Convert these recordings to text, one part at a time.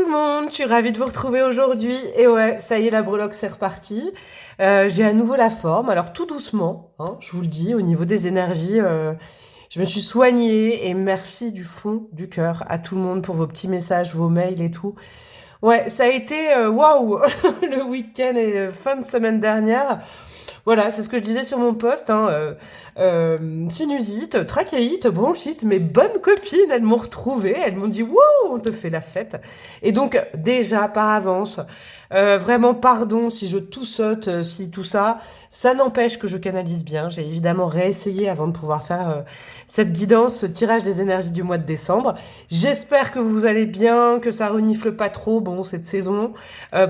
le monde, je suis ravie de vous retrouver aujourd'hui. Et ouais, ça y est, la breloque, c'est reparti. J'ai à nouveau la forme, alors tout doucement, hein, je vous le dis, au niveau des énergies, je me suis soignée et merci du fond du cœur à tout le monde pour vos petits messages, vos mails et tout. Ouais, ça a été waouh le week-end et fin de semaine dernière. Voilà, c'est ce que je disais sur mon post, hein, sinusite, trachéite, bronchite, mes bonnes copines, elles m'ont retrouvée, elles m'ont dit, wow, on te fait la fête. Et donc, déjà, par avance, vraiment pardon si je tout saute, si tout ça, ça n'empêche que je canalise bien. J'ai évidemment réessayé avant de pouvoir faire cette guidance, ce tirage des énergies du mois de décembre. J'espère que vous allez bien, que ça renifle pas trop, bon, cette saison.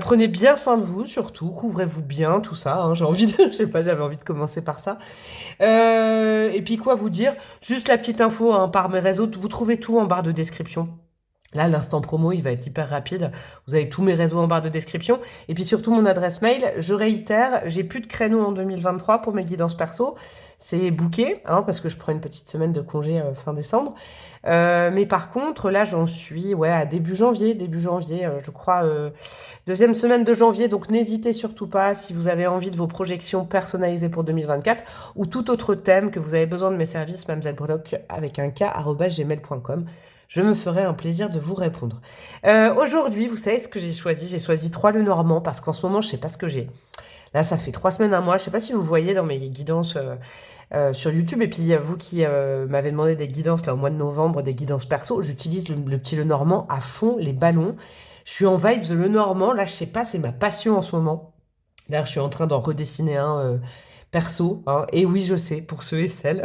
Prenez bien soin de vous, surtout, couvrez-vous bien, tout ça, hein, j'ai envie de, je sais pas, j'avais envie de commencer par ça. Et puis quoi vous dire, juste la petite info, hein, par mes réseaux, vous trouvez tout en barre de description. Là, l'instant promo, il va être hyper rapide. Vous avez tous mes réseaux en barre de description. Et puis surtout mon adresse mail. Je réitère, j'ai plus de créneaux en 2023 pour mes guidances perso. C'est booké, hein, parce que je prends une petite semaine de congé fin décembre. Mais par contre, là, j'en suis ouais, à début janvier, je crois, deuxième semaine de janvier. Donc n'hésitez surtout pas si vous avez envie de vos projections personnalisées pour 2024 ou tout autre thème que vous avez besoin de mes services, Mademoiselle Breloque avec un k @gmail.com. Je me ferai un plaisir de vous répondre. Aujourd'hui, vous savez ce que j'ai choisi? J'ai choisi 3 le Normand parce qu'en ce moment, je sais pas ce que j'ai. Là, ça fait 3 semaines, un mois. Je sais pas si vous voyez dans mes guidances sur YouTube. Et puis, vous qui m'avez demandé des guidances là au mois de novembre, des guidances perso, j'utilise le petit le Normand à fond, les ballons. Je suis en vibes le Normand. Là, je sais pas, c'est ma passion en ce moment. D'ailleurs, je suis en train d'en redessiner un perso, hein. Et oui, je sais, pour ceux et celles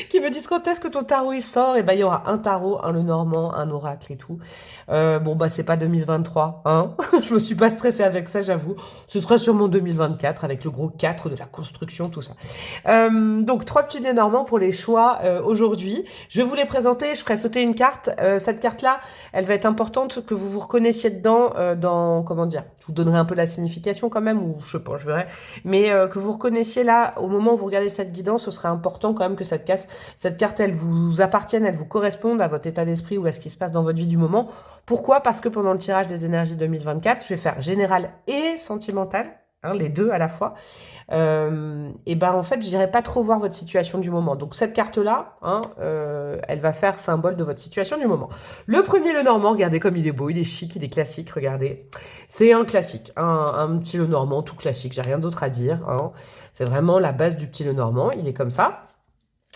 qui me disent quand est-ce que ton tarot il sort, et ben il y aura un tarot, un Lenormand, un oracle et tout. Bon bah c'est pas 2023, hein. Je me suis pas stressée avec ça, j'avoue. Ce sera sûrement 2024 avec le gros 4 de la construction, tout ça. Donc 3 petits Lenormands pour les choix aujourd'hui. Je vais vous les présenter, je ferai sauter une carte. Cette carte-là, elle va être importante que vous vous reconnaissiez dedans, dans, comment dire, je vous donnerai un peu la signification quand même, ou je sais pas, je verrai. Mais que vous reconnaissiez là, au moment où vous regardez cette guidance, ce serait important quand même que cette carte, elle vous appartienne, elle vous corresponde à votre état d'esprit ou à ce qui se passe dans votre vie du moment. Pourquoi? Parce que pendant le tirage des énergies 2024, je vais faire général et sentimental, hein, les deux à la fois. Et ben en fait, je n'irai pas trop voir votre situation du moment. Donc cette carte-là, hein, elle va faire symbole de votre situation du moment. Le premier, le Normand, regardez comme il est beau, il est chic, il est classique, regardez. C'est un classique, un petit le Normand tout classique, j'ai rien d'autre à dire, hein. C'est vraiment la base du petit le Normand, il est comme ça.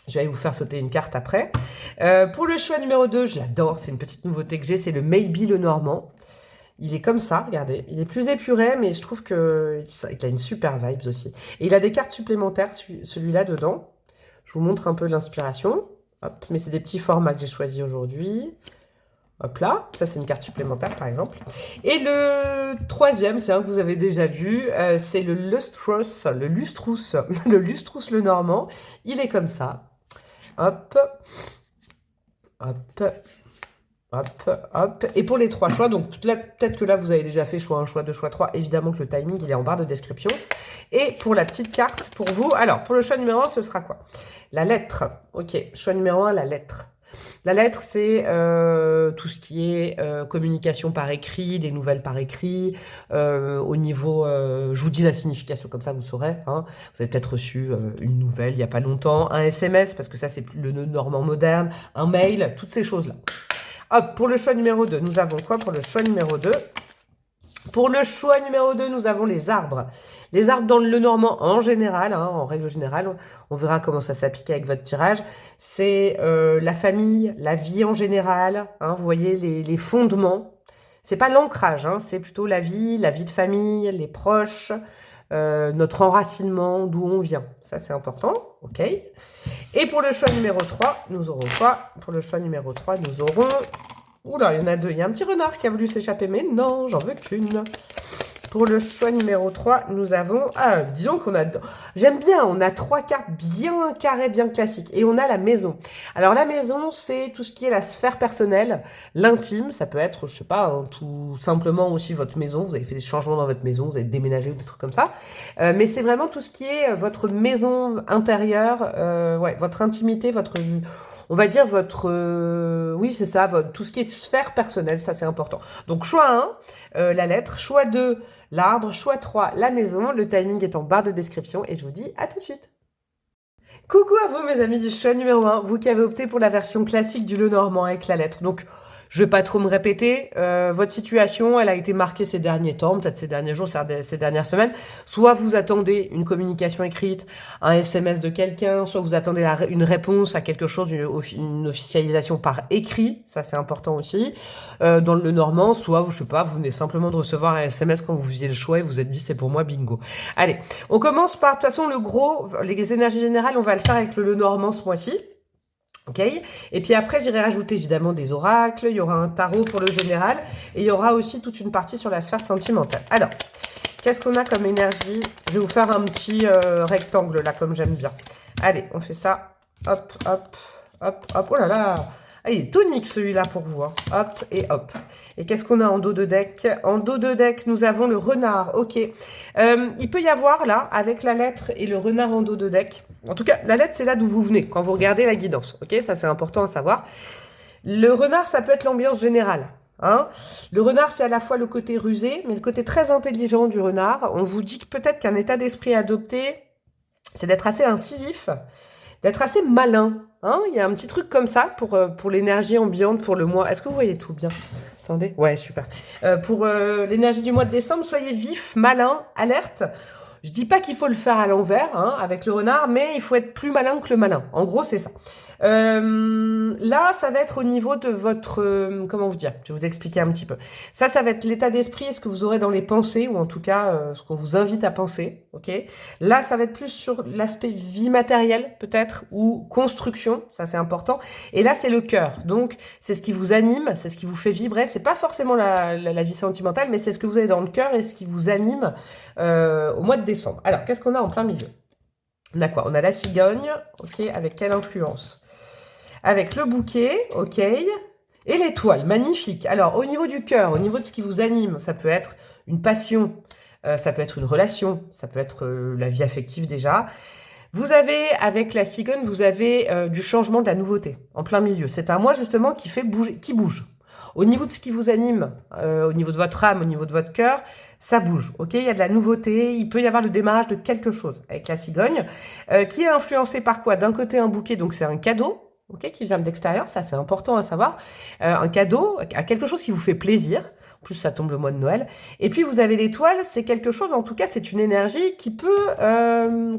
Je vais aller vous faire sauter une carte après. Pour le choix numéro 2, je l'adore, c'est une petite nouveauté que j'ai, c'est le Maybe le Normand. Il est comme ça, regardez. Il est plus épuré, mais je trouve qu'il a une super vibes aussi. Et il a des cartes supplémentaires, celui-là, dedans. Je vous montre un peu l'inspiration. Hop, mais c'est des petits formats que j'ai choisis aujourd'hui. Hop là, ça c'est une carte supplémentaire par exemple. Et le troisième, c'est un que vous avez déjà vu, c'est le Lustrous, le Lustrous le Normand. Il est comme ça. Hop, hop, hop, hop. Et pour les 3 choix, donc peut-être que là, vous avez déjà fait choix 1, choix 2, choix 3. Évidemment que le timing, il est en barre de description. Et pour la petite carte, pour vous, alors, pour le choix numéro 1, ce sera quoi? La lettre. Ok, choix numéro 1, la lettre. La lettre, c'est tout ce qui est communication par écrit, des nouvelles par écrit. Au niveau, je vous dis la signification comme ça, vous saurez, hein. Vous avez peut-être reçu une nouvelle il n'y a pas longtemps, un SMS, parce que ça, c'est le normand moderne, un mail, toutes ces choses-là. Hop, pour le choix numéro 2, nous avons quoi pour le choix numéro 2? Pour le choix numéro 2, nous avons les arbres. Les arbres dans le Normand en général, hein, en règle générale, on verra comment ça s'applique avec votre tirage. C'est la famille, la vie en général, hein, vous voyez les fondements. C'est pas l'ancrage, hein, c'est plutôt la vie de famille, les proches, notre enracinement, d'où on vient. Ça, c'est important, ok. Et pour le choix numéro 3, nous aurons quoi? Pour le choix numéro 3, nous aurons... Oula, il y en a 2. Il y a un petit renard qui a voulu s'échapper, mais non, j'en veux qu'une. Pour le choix numéro 3, nous avons... Ah, disons qu'on a... J'aime bien, on a 3 cartes bien carrées, bien classiques. Et on a la maison. Alors la maison, c'est tout ce qui est la sphère personnelle, l'intime. Ça peut être, je sais pas, hein, tout simplement aussi votre maison. Vous avez fait des changements dans votre maison, vous avez déménagé ou des trucs comme ça. Mais c'est vraiment tout ce qui est votre maison intérieure, ouais, votre intimité, votre... on va dire oui, c'est ça, tout ce qui est sphère personnelle, ça c'est important. Donc choix 1, la lettre, choix 2, l'arbre, choix 3, la maison. Le timing est en barre de description et je vous dis à tout de suite. Coucou à vous mes amis du choix numéro 1, vous qui avez opté pour la version classique du Lenormand avec la lettre. Donc je vais pas trop me répéter, votre situation, elle a été marquée ces derniers temps, peut-être ces derniers jours, ces dernières semaines. Soit vous attendez une communication écrite, un SMS de quelqu'un, soit vous attendez une réponse à quelque chose, une officialisation par écrit, ça c'est important aussi, dans le Normand, soit, je sais pas, vous venez simplement de recevoir un SMS quand vous faisiez le choix et vous êtes dit c'est pour moi, bingo. Allez, on commence par, de toute façon, les énergies générales, on va le faire avec le Lenormand ce mois-ci. Ok. Et puis après, j'irai rajouter évidemment des oracles, il y aura un tarot pour le général, et il y aura aussi toute une partie sur la sphère sentimentale. Alors, qu'est-ce qu'on a comme énergie? Je vais vous faire un petit rectangle là, comme j'aime bien. Allez, on fait ça. Hop, hop, hop, hop. Oh là là! Ah, il est tonique celui-là pour vous. Hein. Hop et hop. Et qu'est-ce qu'on a en dos de deck? En dos de deck, nous avons le renard. Ok. Il peut y avoir là, avec la lettre et le renard en dos de deck. En tout cas, la lettre, c'est là d'où vous venez, quand vous regardez la guidance. Ok, ça c'est important à savoir. Le renard, ça peut être l'ambiance générale. Hein. Le renard, c'est à la fois le côté rusé, mais le côté très intelligent du renard. On vous dit que peut-être qu'un état d'esprit à adopter, c'est d'être assez incisif, d'être assez malin. Hein. Il y a un petit truc comme ça pour l'énergie ambiante pour le mois. Est-ce que vous voyez tout bien? Attendez. Ouais, super. Pour l'énergie du mois de décembre, soyez vif, malin, alerte. Je dis pas qu'il faut le faire à l'envers, hein, avec le renard, mais il faut être plus malin que le malin. En gros, c'est ça. Là, ça va être au niveau de votre... comment vous dire? Je vais vous expliquer un petit peu. Ça va être l'état d'esprit, ce que vous aurez dans les pensées, ou en tout cas, ce qu'on vous invite à penser. Ok. Là, ça va être plus sur l'aspect vie matérielle, peut-être, ou construction. Ça, c'est important. Et là, c'est le cœur. Donc, c'est ce qui vous anime, c'est ce qui vous fait vibrer. C'est pas forcément la vie sentimentale, mais c'est ce que vous avez dans le cœur et ce qui vous anime au mois de décembre. Alors, qu'est-ce qu'on a en plein milieu? On a quoi? On a la cigogne, ok, avec quelle influence? Avec le bouquet, ok, et l'étoile, magnifique. Alors, au niveau du cœur, au niveau de ce qui vous anime, ça peut être une passion, ça peut être une relation, ça peut être la vie affective déjà. Vous avez, avec la cigogne, vous avez du changement, de la nouveauté, en plein milieu. C'est un mois, justement, qui fait bouger, qui bouge. Au niveau de ce qui vous anime, au niveau de votre âme, au niveau de votre cœur, ça bouge, ok? Il y a de la nouveauté, il peut y avoir le démarrage de quelque chose avec la cigogne, qui est influencé par quoi? D'un côté, un bouquet, donc c'est un cadeau, ok, qui vient de l'extérieur, ça c'est important à savoir. Un cadeau, à quelque chose qui vous fait plaisir. En plus, ça tombe le mois de Noël. Et puis, vous avez l'étoile, c'est quelque chose, en tout cas, c'est une énergie qui peut,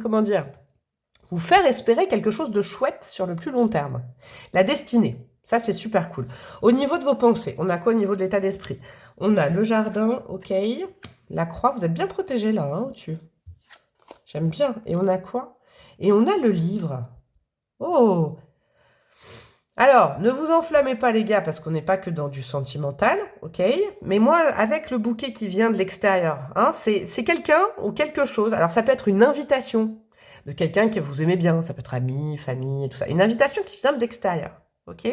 comment dire, vous faire espérer quelque chose de chouette sur le plus long terme. La destinée. Ça, c'est super cool. Au niveau de vos pensées, on a quoi au niveau de l'état d'esprit? On a le jardin, ok. La croix, vous êtes bien protégé là, hein, au-dessus. J'aime bien. Et on a quoi? Et on a le livre. Oh! Alors, ne vous enflammez pas les gars, parce qu'on n'est pas que dans du sentimental, ok? Mais moi, avec le bouquet qui vient de l'extérieur, hein, c'est quelqu'un ou quelque chose. Alors, ça peut être une invitation de quelqu'un que vous aimez bien. Ça peut être ami, famille, tout ça. Une invitation qui vient de l'extérieur, ok?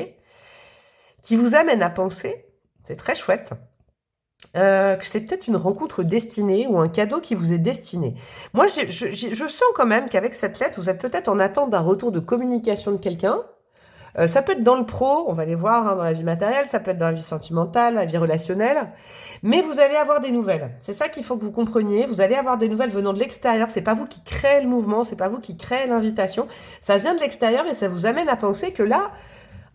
Qui vous amène à penser, c'est très chouette, que c'est peut-être une rencontre destinée ou un cadeau qui vous est destiné. Moi, je sens quand même qu'avec cette lettre, vous êtes peut-être en attente d'un retour de communication de quelqu'un. Ça peut être dans le pro, on va les voir hein, dans la vie matérielle, ça peut être dans la vie sentimentale, la vie relationnelle, mais vous allez avoir des nouvelles. C'est ça qu'il faut que vous compreniez. Vous allez avoir des nouvelles venant de l'extérieur. C'est pas vous qui créez le mouvement, c'est pas vous qui créez l'invitation. Ça vient de l'extérieur et ça vous amène à penser que là,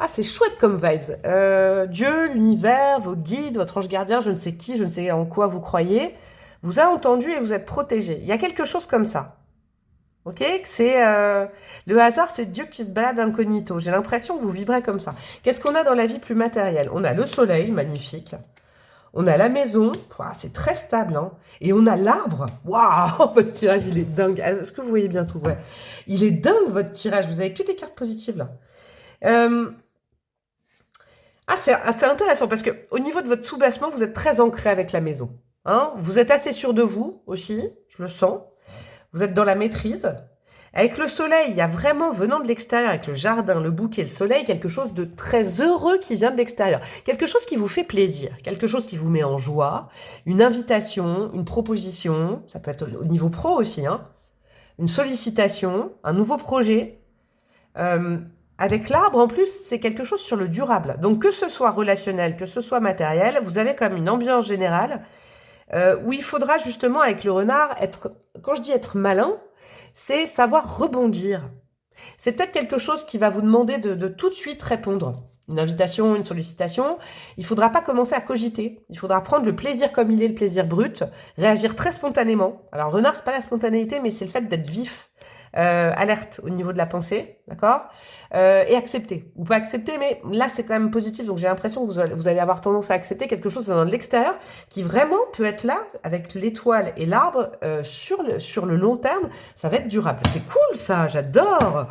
ah, c'est chouette comme vibes. Dieu, l'univers, votre guide, votre ange gardien, je ne sais qui, je ne sais en quoi vous croyez, vous a entendu et vous êtes protégé. Il y a quelque chose comme ça. Ok, c'est le hasard, c'est Dieu qui se balade incognito. J'ai l'impression que vous vibrez comme ça. Qu'est-ce qu'on a dans la vie plus matérielle? On a le soleil, magnifique. On a la maison, ouah, c'est très stable, hein. Et on a l'arbre. Waouh, votre tirage, il est dingue. Est-ce que vous voyez bien tout? Ouais, il est dingue votre tirage. Vous avez que des cartes positives là. Ah, c'est intéressant parce que au niveau de votre sous-bassement, vous êtes très ancré avec la maison. Hein, vous êtes assez sûr de vous aussi, je le sens. Vous êtes dans la maîtrise. Avec le soleil, il y a vraiment, venant de l'extérieur, avec le jardin, le bouquet, le soleil, quelque chose de très heureux qui vient de l'extérieur. Quelque chose qui vous fait plaisir, quelque chose qui vous met en joie, une invitation, une proposition, ça peut être au niveau pro aussi, hein, une sollicitation, un nouveau projet, avec l'arbre, en plus, c'est quelque chose sur le durable. Donc, que ce soit relationnel, que ce soit matériel, vous avez comme une ambiance générale où il faudra justement, avec le renard, être, quand je dis être malin, c'est savoir rebondir. C'est peut-être quelque chose qui va vous demander de tout de suite répondre. Une invitation, une sollicitation. Il ne faudra pas commencer à cogiter. Il faudra prendre le plaisir comme il est, le plaisir brut, réagir très spontanément. Alors, renard, c'est pas la spontanéité, mais c'est le fait d'être vif, alerte au niveau de la pensée, d'accord, et accepter. Ou pas accepter, mais là, c'est quand même positif. Donc, j'ai l'impression que vous allez avoir tendance à accepter quelque chose dans l'extérieur qui vraiment peut être là, avec l'étoile et l'arbre, sur le long terme. Ça va être durable. C'est cool, ça. J'adore.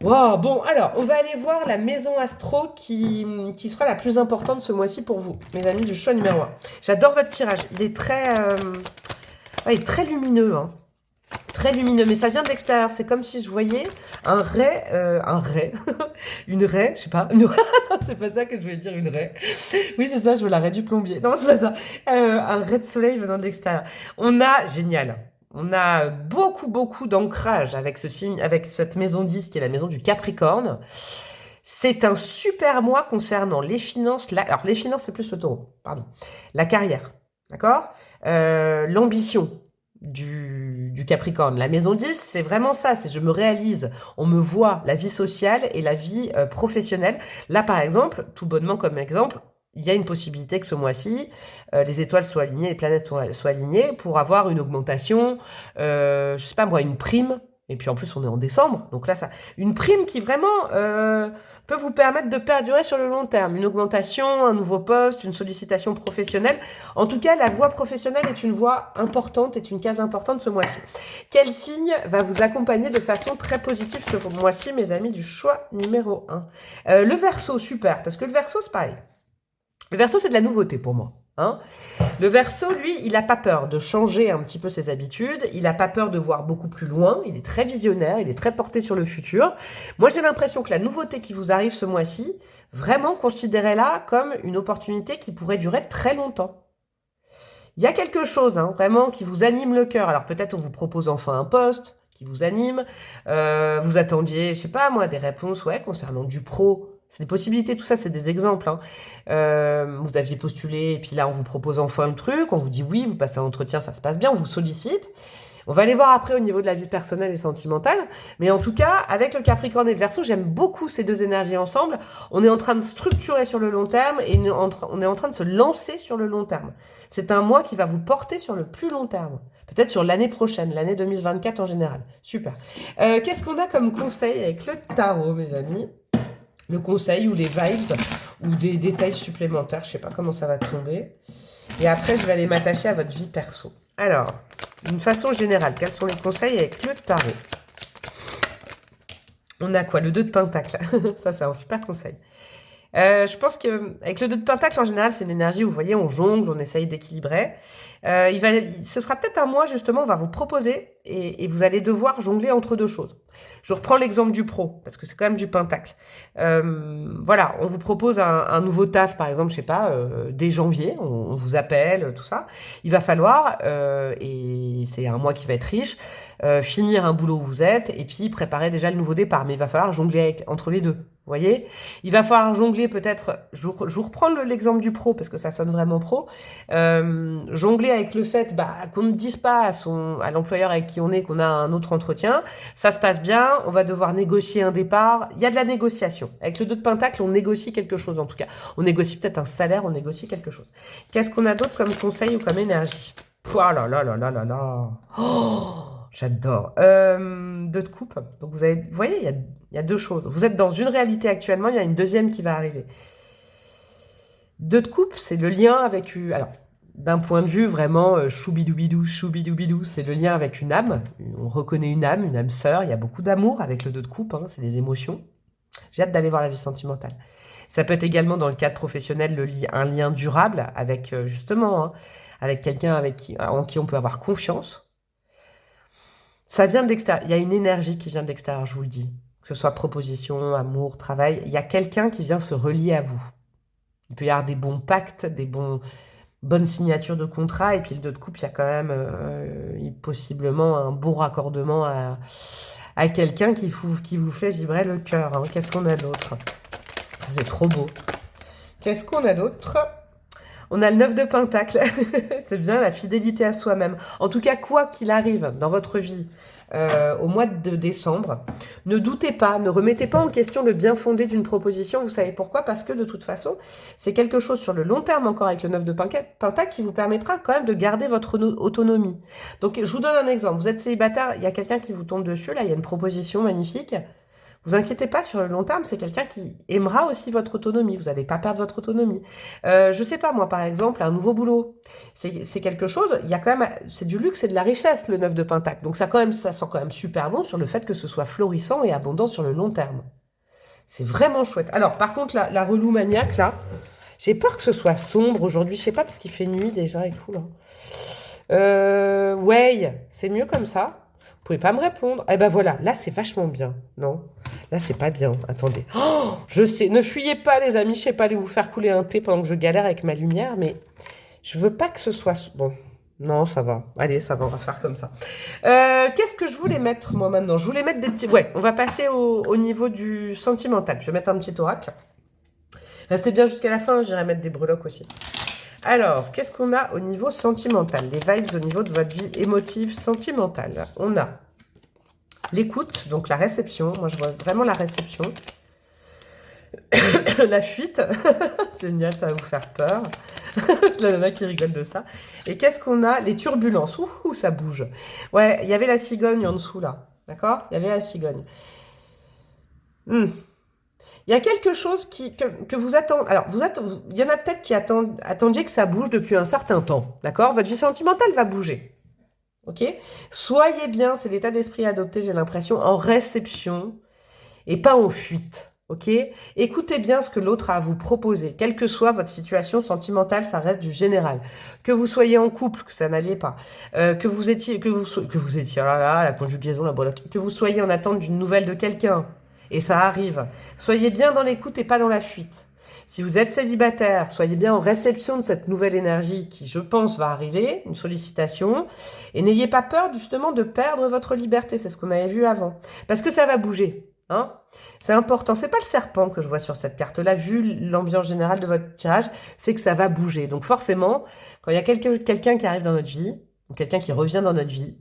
Wow, bon, alors, on va aller voir la maison astro qui sera la plus importante ce mois-ci pour vous, mes amis du choix numéro 1. J'adore votre tirage. Il est il est très lumineux, hein. Très lumineux, mais ça vient de l'extérieur. C'est comme si je voyais un ray, une raie, je sais pas. Non, c'est pas ça que je voulais dire, une raie. Oui, c'est ça, je veux la raie du plombier. Non, c'est pas ça. Un ray de soleil venant de l'extérieur. Génial. On a beaucoup d'ancrage avec ce signe, avec cette maison 10 qui est la maison du Capricorne. C'est un super mois concernant les finances. Alors, les finances, c'est plus le taureau, pardon. La carrière, d'accord, l'ambition du Capricorne. La maison 10, c'est vraiment ça, c'est je me réalise, on me voit, la vie sociale et la vie professionnelle. Là, par exemple, tout bonnement comme exemple, il y a une possibilité que ce mois-ci, les étoiles soient alignées, les planètes soient alignées pour avoir une augmentation, je sais pas moi, une prime. Et puis en plus, on est en décembre, donc là, une prime qui vraiment peut vous permettre de perdurer sur le long terme. Une augmentation, un nouveau poste, une sollicitation professionnelle. En tout cas, la voie professionnelle est une voie importante, est une case importante ce mois-ci. Quel signe va vous accompagner de façon très positive ce mois-ci, mes amis du choix numéro 1? Le Verseau, super, parce que le Verseau, c'est pareil. Le Verseau, c'est de la nouveauté pour moi. Hein. Le Verseau, lui, il n'a pas peur de changer un petit peu ses habitudes, il n'a pas peur de voir beaucoup plus loin, il est très visionnaire, il est très porté sur le futur. Moi, j'ai l'impression que la nouveauté qui vous arrive ce mois-ci, vraiment considérez-la comme une opportunité qui pourrait durer très longtemps. Il y a quelque chose, hein, vraiment, qui vous anime le cœur. Alors peut-être on vous propose enfin un poste qui vous anime, vous attendiez, je sais pas moi, des réponses concernant du pro. C'est des possibilités, tout ça, c'est des exemples. Hein. Vous aviez postulé, et puis là, on vous propose enfin le truc, on vous dit oui, vous passez un entretien, ça se passe bien, on vous sollicite. On va aller voir après au niveau de la vie personnelle et sentimentale. Mais en tout cas, avec le Capricorne et le Verseau, j'aime beaucoup ces deux énergies ensemble. On est en train de structurer sur le long terme et on est en train de se lancer sur le long terme. C'est un mois qui va vous porter sur le plus long terme. Peut-être sur l'année prochaine, l'année 2024 en général. Super. Qu'est-ce qu'on a comme conseil avec le tarot, mes amis? Le conseil ou les vibes ou des détails supplémentaires. Je sais pas comment ça va tomber. Et après, je vais aller m'attacher à votre vie perso. Alors, d'une façon générale, quels sont les conseils avec le tarot? On a quoi? Le 2 de Pentacle. Ça, c'est un super conseil. Je pense qu'avec le 2 de Pentacle, en général, c'est une énergie où, vous voyez, on jongle, on essaye d'équilibrer. Ce sera peut-être un mois, justement, on va vous proposer et vous allez devoir jongler entre deux choses. Je reprends l'exemple du pro, parce que c'est quand même du Pentacle. Voilà, on vous propose un nouveau taf, par exemple, je sais pas, dès janvier, on vous appelle, tout ça. Il va falloir, et c'est un mois qui va être riche, finir un boulot où vous êtes, et puis préparer déjà le nouveau départ. Mais il va falloir jongler entre les deux. Vous voyez, il va falloir jongler peut-être, je vous reprends l'exemple du pro parce que ça sonne vraiment pro, jongler avec le fait qu'on ne dise pas à l'employeur avec qui on est qu'on a un autre entretien, ça se passe bien, on va devoir négocier un départ, il y a de la négociation. Avec le 2 de Pentacle, on négocie quelque chose en tout cas. On négocie peut-être un salaire, on négocie quelque chose. Qu'est-ce qu'on a d'autre comme conseil ou comme énergie? Oh là là là là là là. Oh, j'adore. 2 de coupe. Donc vous voyez, il y a deux choses. Vous êtes dans une réalité actuellement, il y a une deuxième qui va arriver. 2 de coupe, c'est le lien avec... Alors, d'un point de vue vraiment choubidoubidou, choubidoubidou, c'est le lien avec une âme. On reconnaît une âme sœur. Il y a beaucoup d'amour avec le 2 de coupe, hein, c'est des émotions. J'ai hâte d'aller voir la vie sentimentale. Ça peut être également, dans le cadre professionnel, un lien durable avec, justement, hein, avec quelqu'un en qui on peut avoir confiance. Ça vient de l'extérieur. Il y a une énergie qui vient de l'extérieur, je vous le dis. Que ce soit proposition, amour, travail. Il y a quelqu'un qui vient se relier à vous. Il peut y avoir des bons pactes, bonnes signatures de contrat. Et puis le 2 de coupe, il y a quand même possiblement un bon raccordement à à quelqu'un qui vous fait vibrer le cœur. Hein. Qu'est-ce qu'on a d'autre? C'est trop beau. Qu'est-ce qu'on a d'autre? On a le 9 de Pentacle. C'est bien la fidélité à soi-même. En tout cas, quoi qu'il arrive dans votre vie au mois de décembre, ne doutez pas, ne remettez pas en question le bien fondé d'une proposition. Vous savez pourquoi? Parce que de toute façon, c'est quelque chose sur le long terme encore avec le 9 de Pentacle qui vous permettra quand même de garder votre autonomie. Donc, je vous donne un exemple. Vous êtes célibataire, il y a quelqu'un qui vous tombe dessus. Là, il y a une proposition magnifique. Vous inquiétez pas, sur le long terme, c'est quelqu'un qui aimera aussi votre autonomie. Vous n'allez pas perdre votre autonomie. Je sais pas, moi, par exemple, un nouveau boulot. C'est quelque chose, il y a quand même, c'est du luxe et de la richesse, le 9 de Pentacle. Donc ça sent quand même super bon sur le fait que ce soit florissant et abondant sur le long terme. C'est vraiment chouette. Alors, par contre, la relou maniaque, là, j'ai peur que ce soit sombre aujourd'hui. Je sais pas, parce qu'il fait nuit déjà et tout, là. Ouais, c'est mieux comme ça. Vous pouvez pas me répondre. Eh ben voilà, là, c'est vachement bien, non? Là, c'est pas bien. Attendez. Oh, je sais. Ne fuyez pas, les amis. Je sais pas aller vous faire couler un thé pendant que je galère avec ma lumière, mais je veux pas que ce soit... Bon, non, ça va. Allez, ça va, on va faire comme ça. Qu'est-ce que je voulais mettre, moi, maintenant? Je voulais mettre des petits... Ouais, on va passer au niveau du sentimental. Je vais mettre un petit oracle. Restez bien jusqu'à la fin. J'irai mettre des breloques aussi. Alors, qu'est-ce qu'on a au niveau sentimental? Les vibes au niveau de votre vie émotive sentimentale. On a... l'écoute, donc la réception. Moi, je vois vraiment la réception. La fuite. Génial, ça va vous faire peur. La nana qui rigole de ça. Et qu'est-ce qu'on a? Les turbulences. Ouh, ça bouge. Ouais, il y avait la cigogne en dessous, là. D'accord? Il y avait la cigogne. Il y a quelque chose que vous attendez. Alors, il y en a peut-être qui attendiez que ça bouge depuis un certain temps. D'accord? Votre vie sentimentale va bouger. Ok? Soyez bien, c'est l'état d'esprit adopté, j'ai l'impression, en réception et pas en fuite. Ok? Écoutez bien ce que l'autre a à vous proposer. Quelle que soit votre situation sentimentale, ça reste du général. Que vous soyez en couple, que ça n'allait pas, que vous étiez, oh là là, la conjugaison, la breloque, que vous soyez en attente d'une nouvelle de quelqu'un, et ça arrive. Soyez bien dans l'écoute et pas dans la fuite. Si vous êtes célibataire, soyez bien en réception de cette nouvelle énergie qui, je pense, va arriver, une sollicitation. Et n'ayez pas peur, justement, de perdre votre liberté. C'est ce qu'on avait vu avant. Parce que ça va bouger. Hein, c'est important. C'est pas le serpent que je vois sur cette carte-là, vu l'ambiance générale de votre tirage, c'est que ça va bouger. Donc forcément, quand il y a quelqu'un qui arrive dans notre vie, ou quelqu'un qui revient dans notre vie,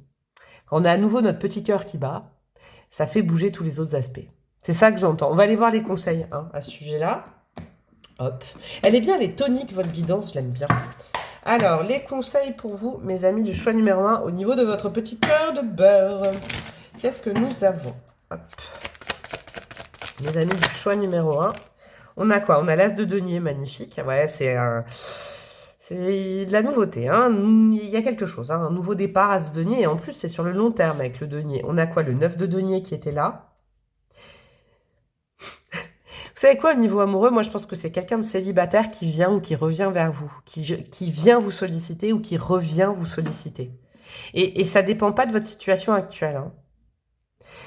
quand on a à nouveau notre petit cœur qui bat, ça fait bouger tous les autres aspects. C'est ça que j'entends. On va aller voir les conseils à ce sujet-là. Hop. Elle est bien, elle est tonique, votre guidance, je l'aime bien. Alors, les conseils pour vous, mes amis du choix numéro 1, au niveau de votre petit cœur de beurre. Qu'est-ce que nous avons? Hop. Mes amis du choix numéro 1. On a quoi? On a l'as de denier, magnifique. Ouais, c'est de la nouveauté. Hein. Il y a quelque chose, un nouveau départ, as de denier. Et en plus, c'est sur le long terme avec le denier. On a quoi? Le 9 de denier qui était là. Vous savez quoi, au niveau amoureux, moi je pense que c'est quelqu'un de célibataire qui vient ou qui revient vers vous, qui vient vous solliciter ou qui revient vous solliciter. Et ça dépend pas de votre situation actuelle. Hein.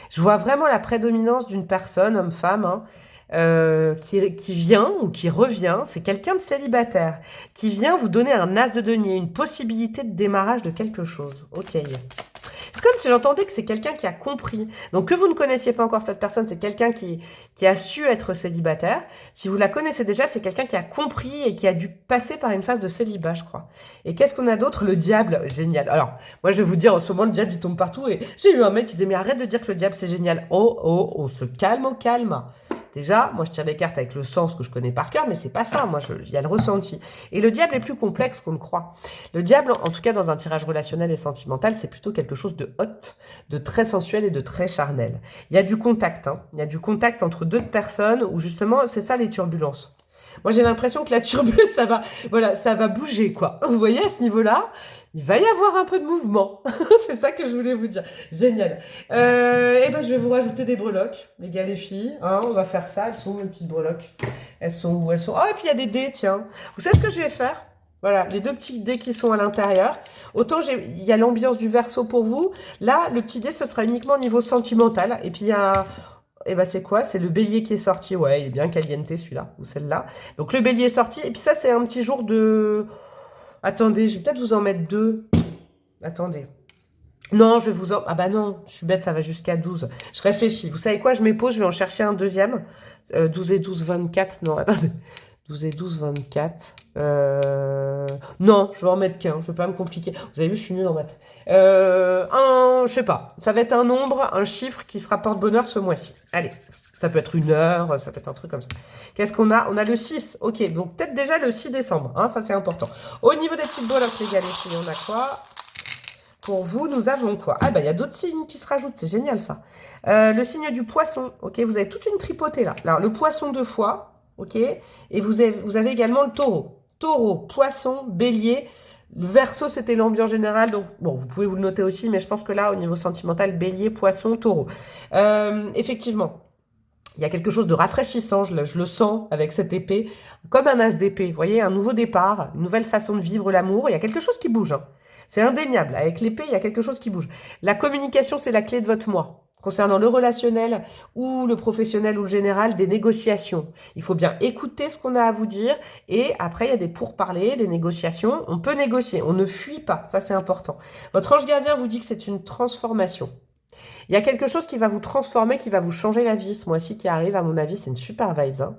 Je vois vraiment la prédominance d'une personne, homme-femme, qui vient ou qui revient. C'est quelqu'un de célibataire qui vient vous donner un as de denier, une possibilité de démarrage de quelque chose. Ok. C'est comme si j'entendais que c'est quelqu'un qui a compris. Donc, que vous ne connaissiez pas encore cette personne, c'est quelqu'un qui a su être célibataire. Si vous la connaissez déjà, c'est quelqu'un qui a compris et qui a dû passer par une phase de célibat, je crois. Et qu'est-ce qu'on a d'autre? Le diable, génial. Alors, moi, je vais vous dire, en ce moment, le diable, il tombe partout. Et j'ai eu un mec qui disait, mais arrête de dire que le diable, c'est génial. Oh, se calme au calme. Déjà, moi, je tire les cartes avec le sens que je connais par cœur, mais c'est pas ça. Moi, il y a le ressenti. Et le diable est plus complexe qu'on ne croit. Le diable, en tout cas, dans un tirage relationnel et sentimental, c'est plutôt quelque chose de hot, de très sensuel et de très charnel. Il y a du contact, hein. Il y a du contact entre deux personnes où, justement, c'est ça les turbulences. Moi, j'ai l'impression que la turbulence, ça va bouger, quoi. Vous voyez, à ce niveau-là, il va y avoir un peu de mouvement. C'est ça que je voulais vous dire. Génial. Et ben, je vais vous rajouter des breloques, les gars, les filles. Hein, on va faire ça. Elles sont où, mes petites breloques? Elles sont où? Elles sont... Oh, et puis il y a des dés, tiens. Vous savez ce que je vais faire? Voilà, les deux petits dés qui sont à l'intérieur. Autant, il y a l'ambiance du verso pour vous. Là, le petit dé, ce sera uniquement au niveau sentimental. Et puis, il y a... Et ben c'est quoi? C'est le bélier qui est sorti. Ouais, il est bien caliente celui-là, ou celle-là. Donc le bélier est sorti. Et puis ça, c'est un petit jour de... Attendez, je vais peut-être vous en mettre deux. Attendez. Non, je vais vous en... Ah bah non, je suis bête, ça va jusqu'à 12. Je réfléchis. Vous savez quoi, je m'épose, je vais en chercher un deuxième. 12 et 12, 24. Non, attendez. 12 et 12, 24. Non, je vais en mettre qu'un, je vais pas me compliquer. Vous avez vu, je suis nulle en maths. Je sais pas. Ça va être un nombre, un chiffre qui se rapporte bonheur ce mois-ci. Allez, ça peut être une heure, ça peut être un truc comme ça. Qu'est-ce qu'on a? On a le 6. Ok, donc peut-être déjà le 6 décembre. Hein, ça, c'est important. Au niveau des petites bolas, les gars, les filles, on a quoi? Pour vous, nous avons quoi? Ah, bah, il y a d'autres signes qui se rajoutent, c'est génial ça. Le signe du poisson, ok? Vous avez toute une tripotée là. Alors, le poisson deux fois, ok? Et vous avez également le taureau. Taureau, poisson, bélier. Le verseau, c'était l'ambiance générale, donc bon, vous pouvez vous le noter aussi, mais je pense que là, au niveau sentimental, bélier, poisson, taureau. Effectivement, il y a quelque chose de rafraîchissant, je le sens avec cette épée, comme un as d'épée, vous voyez, un nouveau départ, une nouvelle façon de vivre l'amour, il y a quelque chose qui bouge, hein. C'est indéniable, avec l'épée, il y a quelque chose qui bouge. La communication, c'est la clé de votre moi. Concernant le relationnel ou le professionnel ou le général, des négociations. Il faut bien écouter ce qu'on a à vous dire et après, il y a des pourparlers, des négociations. On peut négocier, on ne fuit pas, ça c'est important. Votre ange gardien vous dit que c'est une transformation. Il y a quelque chose qui va vous transformer, qui va vous changer la vie ce mois-ci qui arrive, à mon avis, c'est une super vibe. Hein.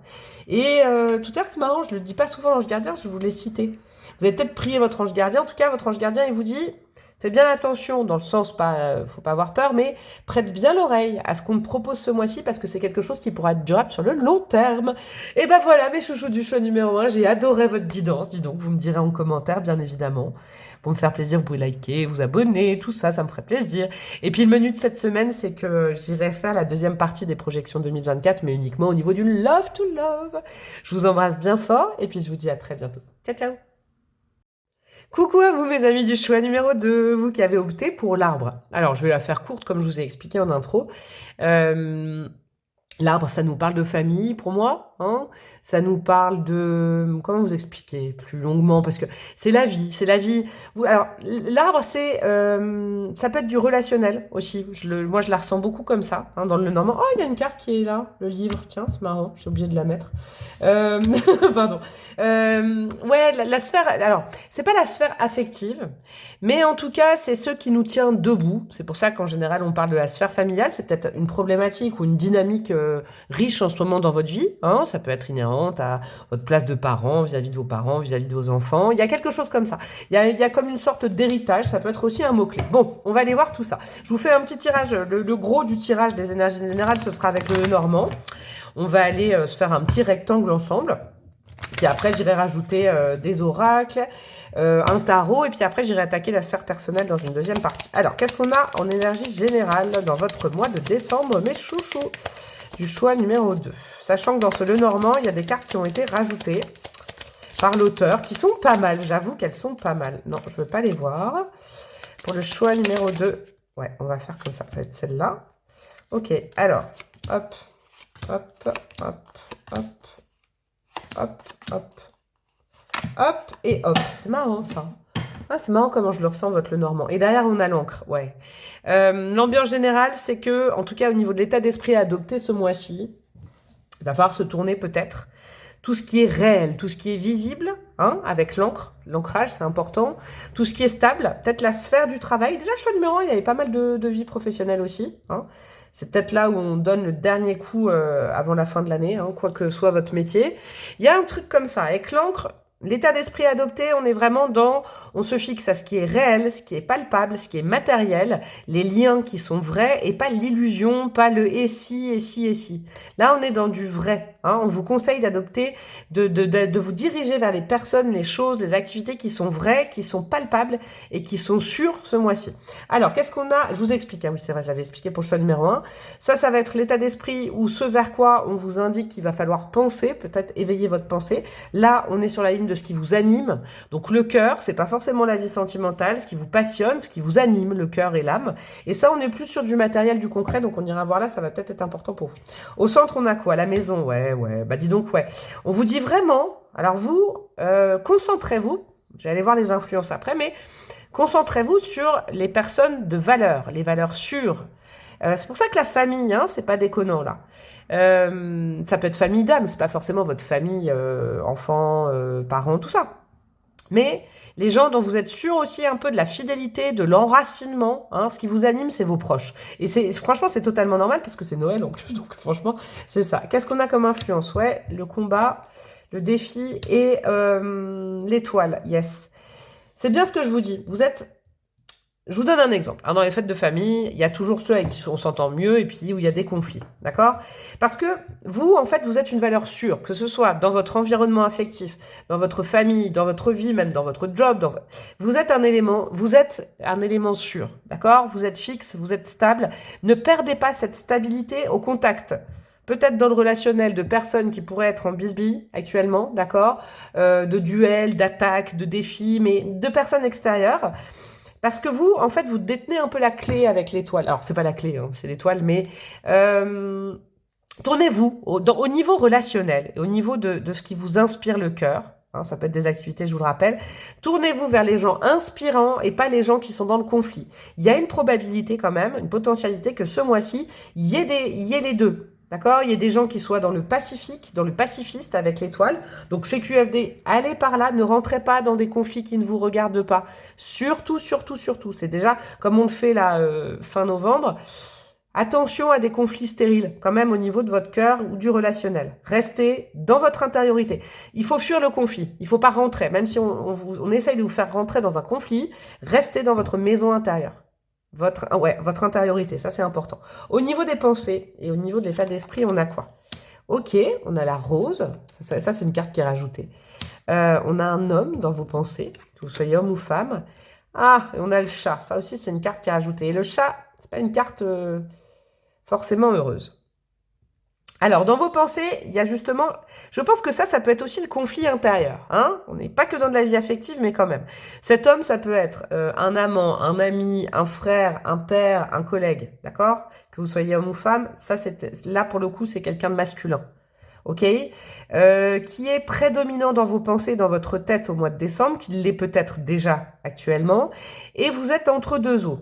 Et tout à l'heure, c'est marrant, je ne le dis pas souvent l'ange gardien, je vous l'ai cité. Vous avez peut-être prié votre ange gardien, en tout cas, votre ange gardien, il vous dit, faites bien attention, dans le sens, pas, faut pas avoir peur, mais prête bien l'oreille à ce qu'on te propose ce mois-ci, parce que c'est quelque chose qui pourra être durable sur le long terme. Et ben voilà, mes chouchous du choix numéro 1, j'ai adoré votre guidance, dis donc, vous me direz en commentaire, bien évidemment. Pour me faire plaisir, vous pouvez liker, vous abonner, tout ça, ça me ferait plaisir. Et puis le menu de cette semaine, c'est que j'irai faire la deuxième partie des projections 2024, mais uniquement au niveau du Love to Love. Je vous embrasse bien fort, et puis je vous dis à très bientôt. Ciao, ciao! Coucou à vous mes amis du choix numéro 2, vous qui avez opté pour l'arbre. Alors je vais la faire courte comme je vous ai expliqué en intro. L'arbre, ça nous parle de famille pour moi, hein. Ça nous parle de... Comment vous expliquer plus longuement? Parce que c'est la vie, c'est la vie. Alors, l'arbre, ça peut être du relationnel aussi. Moi, je la ressens beaucoup comme ça, hein, dans le Normand. Oh, il y a une carte qui est là, le livre. Tiens, c'est marrant, j'ai obligé de la mettre. Euh, Pardon. Ouais, la sphère... Alors, c'est pas la sphère affective, mais en tout cas, c'est ce qui nous tient debout. C'est pour ça qu'en général, on parle de la sphère familiale. C'est peut-être une problématique ou une dynamique riche en ce moment dans votre vie. Hein. Ça peut être inhérente à votre place de parent, vis-à-vis de vos parents, vis-à-vis de vos enfants. Il y a quelque chose comme ça. Il y a comme une sorte d'héritage. Ça peut être aussi un mot-clé. Bon, on va aller voir tout ça. Je vous fais un petit tirage. Le gros du tirage des énergies générales, ce sera avec le Normand. On va aller se faire un petit rectangle ensemble. Puis après, j'irai rajouter des oracles, un tarot, et puis après, j'irai attaquer la sphère personnelle dans une deuxième partie. Alors, qu'est-ce qu'on a en énergie générale dans votre mois de décembre, mes chouchous, du choix numéro 2? Sachant que dans ce Lenormand, il y a des cartes qui ont été rajoutées par l'auteur, qui sont pas mal, j'avoue qu'elles sont pas mal. Non, je ne veux pas les voir. Pour le choix numéro 2, ouais, on va faire comme ça va être celle-là. Ok, alors, hop, hop, hop, hop. Hop, hop, hop, et hop. C'est marrant, ça. Ah, c'est marrant comment je le ressens, votre Lenormand. Et derrière, on a l'encre, ouais. L'ambiance générale, c'est que, en tout cas, au niveau de l'état d'esprit à adopter ce mois-ci, il va falloir se tourner peut-être. Tout ce qui est réel, tout ce qui est visible, hein, avec l'encre, l'ancrage, c'est important. Tout ce qui est stable, peut-être la sphère du travail. Déjà, le choix numéro 1, il y avait pas mal de vie professionnelle aussi, hein. C'est peut-être là où on donne le dernier coup avant la fin de l'année, hein, quoi que soit votre métier. Il y a un truc comme ça. Avec l'encre, l'état d'esprit adopté, on est vraiment dans... On se fixe à ce qui est réel, ce qui est palpable, ce qui est matériel, les liens qui sont vrais et pas l'illusion, pas le et si, et si, et si. Là, on est dans du vrai. Hein. On vous conseille d'adopter, de vous diriger vers les personnes, les choses, les activités qui sont vraies, qui sont palpables et qui sont sûres ce mois-ci. Alors, qu'est-ce qu'on a? Je vous explique. Hein. Oui, c'est vrai, je l'avais expliqué pour le choix numéro 1. Ça va être l'état d'esprit ou ce vers quoi on vous indique qu'il va falloir penser, peut-être éveiller votre pensée. Là, on est sur la ligne de ce qui vous anime. Donc, le cœur, c'est pas forcément la vie sentimentale, ce qui vous passionne, ce qui vous anime, le cœur et l'âme. Et ça, on est plus sur du matériel, du concret, donc on ira voir là, ça va peut-être être important pour vous. Au centre, on a quoi? La maison, ouais, bah dis donc, ouais. On vous dit vraiment, alors vous, concentrez-vous, je vais aller voir les influences après, mais concentrez-vous sur les personnes de valeur, les valeurs sûres. C'est pour ça que la famille, hein, c'est pas déconnant, là. Ça peut être famille d'âme, c'est pas forcément votre famille, enfants, parents, tout ça. Mais Les gens dont vous êtes sûr aussi un peu de la fidélité, de l'enracinement, hein, ce qui vous anime, c'est vos proches. Et franchement, c'est totalement normal parce que c'est Noël en plus, donc franchement, c'est ça. Qu'est-ce qu'on a comme influence? Ouais, le combat, le défi et l'étoile, yes. C'est bien ce que je vous dis. Je vous donne un exemple. Dans les fêtes de famille, il y a toujours ceux avec qui on s'entend mieux et puis où il y a des conflits. D'accord? Parce que vous, en fait, vous êtes une valeur sûre, que ce soit dans votre environnement affectif, dans votre famille, dans votre vie, même dans votre job. Vous êtes un élément sûr. D'accord? Vous êtes fixe, vous êtes stable. Ne perdez pas cette stabilité au contact. Peut-être dans le relationnel de personnes qui pourraient être en bisbille actuellement, d'accord? De duels, d'attaques, de défis, mais de personnes extérieures. Parce que vous, en fait, vous détenez un peu la clé avec l'étoile. Alors, c'est pas la clé, hein, c'est l'étoile, mais tournez-vous au niveau relationnel, et au niveau de ce qui vous inspire le cœur. Hein, ça peut être des activités, je vous le rappelle. Tournez-vous vers les gens inspirants et pas les gens qui sont dans le conflit. Il y a une probabilité quand même, une potentialité que ce mois-ci, il y ait les deux. D'accord? Il y a des gens qui soient dans le pacifique, dans le pacifiste avec l'étoile. Donc CQFD, allez par là, ne rentrez pas dans des conflits qui ne vous regardent pas. Surtout, surtout, surtout. C'est déjà comme on le fait là fin novembre. Attention à des conflits stériles, quand même au niveau de votre cœur ou du relationnel. Restez dans votre intériorité. Il faut fuir le conflit. Il ne faut pas rentrer. Même si on essaye de vous faire rentrer dans un conflit, restez dans votre maison intérieure. Votre intériorité, ça c'est important. Au niveau des pensées et au niveau de l'état d'esprit, on a quoi? Ok, on a la rose, ça c'est une carte qui est rajoutée. On a un homme dans vos pensées, que vous soyez homme ou femme. Ah, et on a le chat, ça aussi c'est une carte qui est rajoutée. Et le chat, c'est pas une carte forcément heureuse. Alors, dans vos pensées, il y a justement... Je pense que ça peut être aussi le conflit intérieur. Hein, on n'est pas que dans de la vie affective, mais quand même. Cet homme, ça peut être un amant, un ami, un frère, un père, un collègue. D'accord? Que vous soyez homme ou femme, là, pour le coup, c'est quelqu'un de masculin. Ok? Qui est prédominant dans vos pensées, dans votre tête au mois de décembre, qui l'est peut-être déjà actuellement. Et vous êtes entre deux eaux.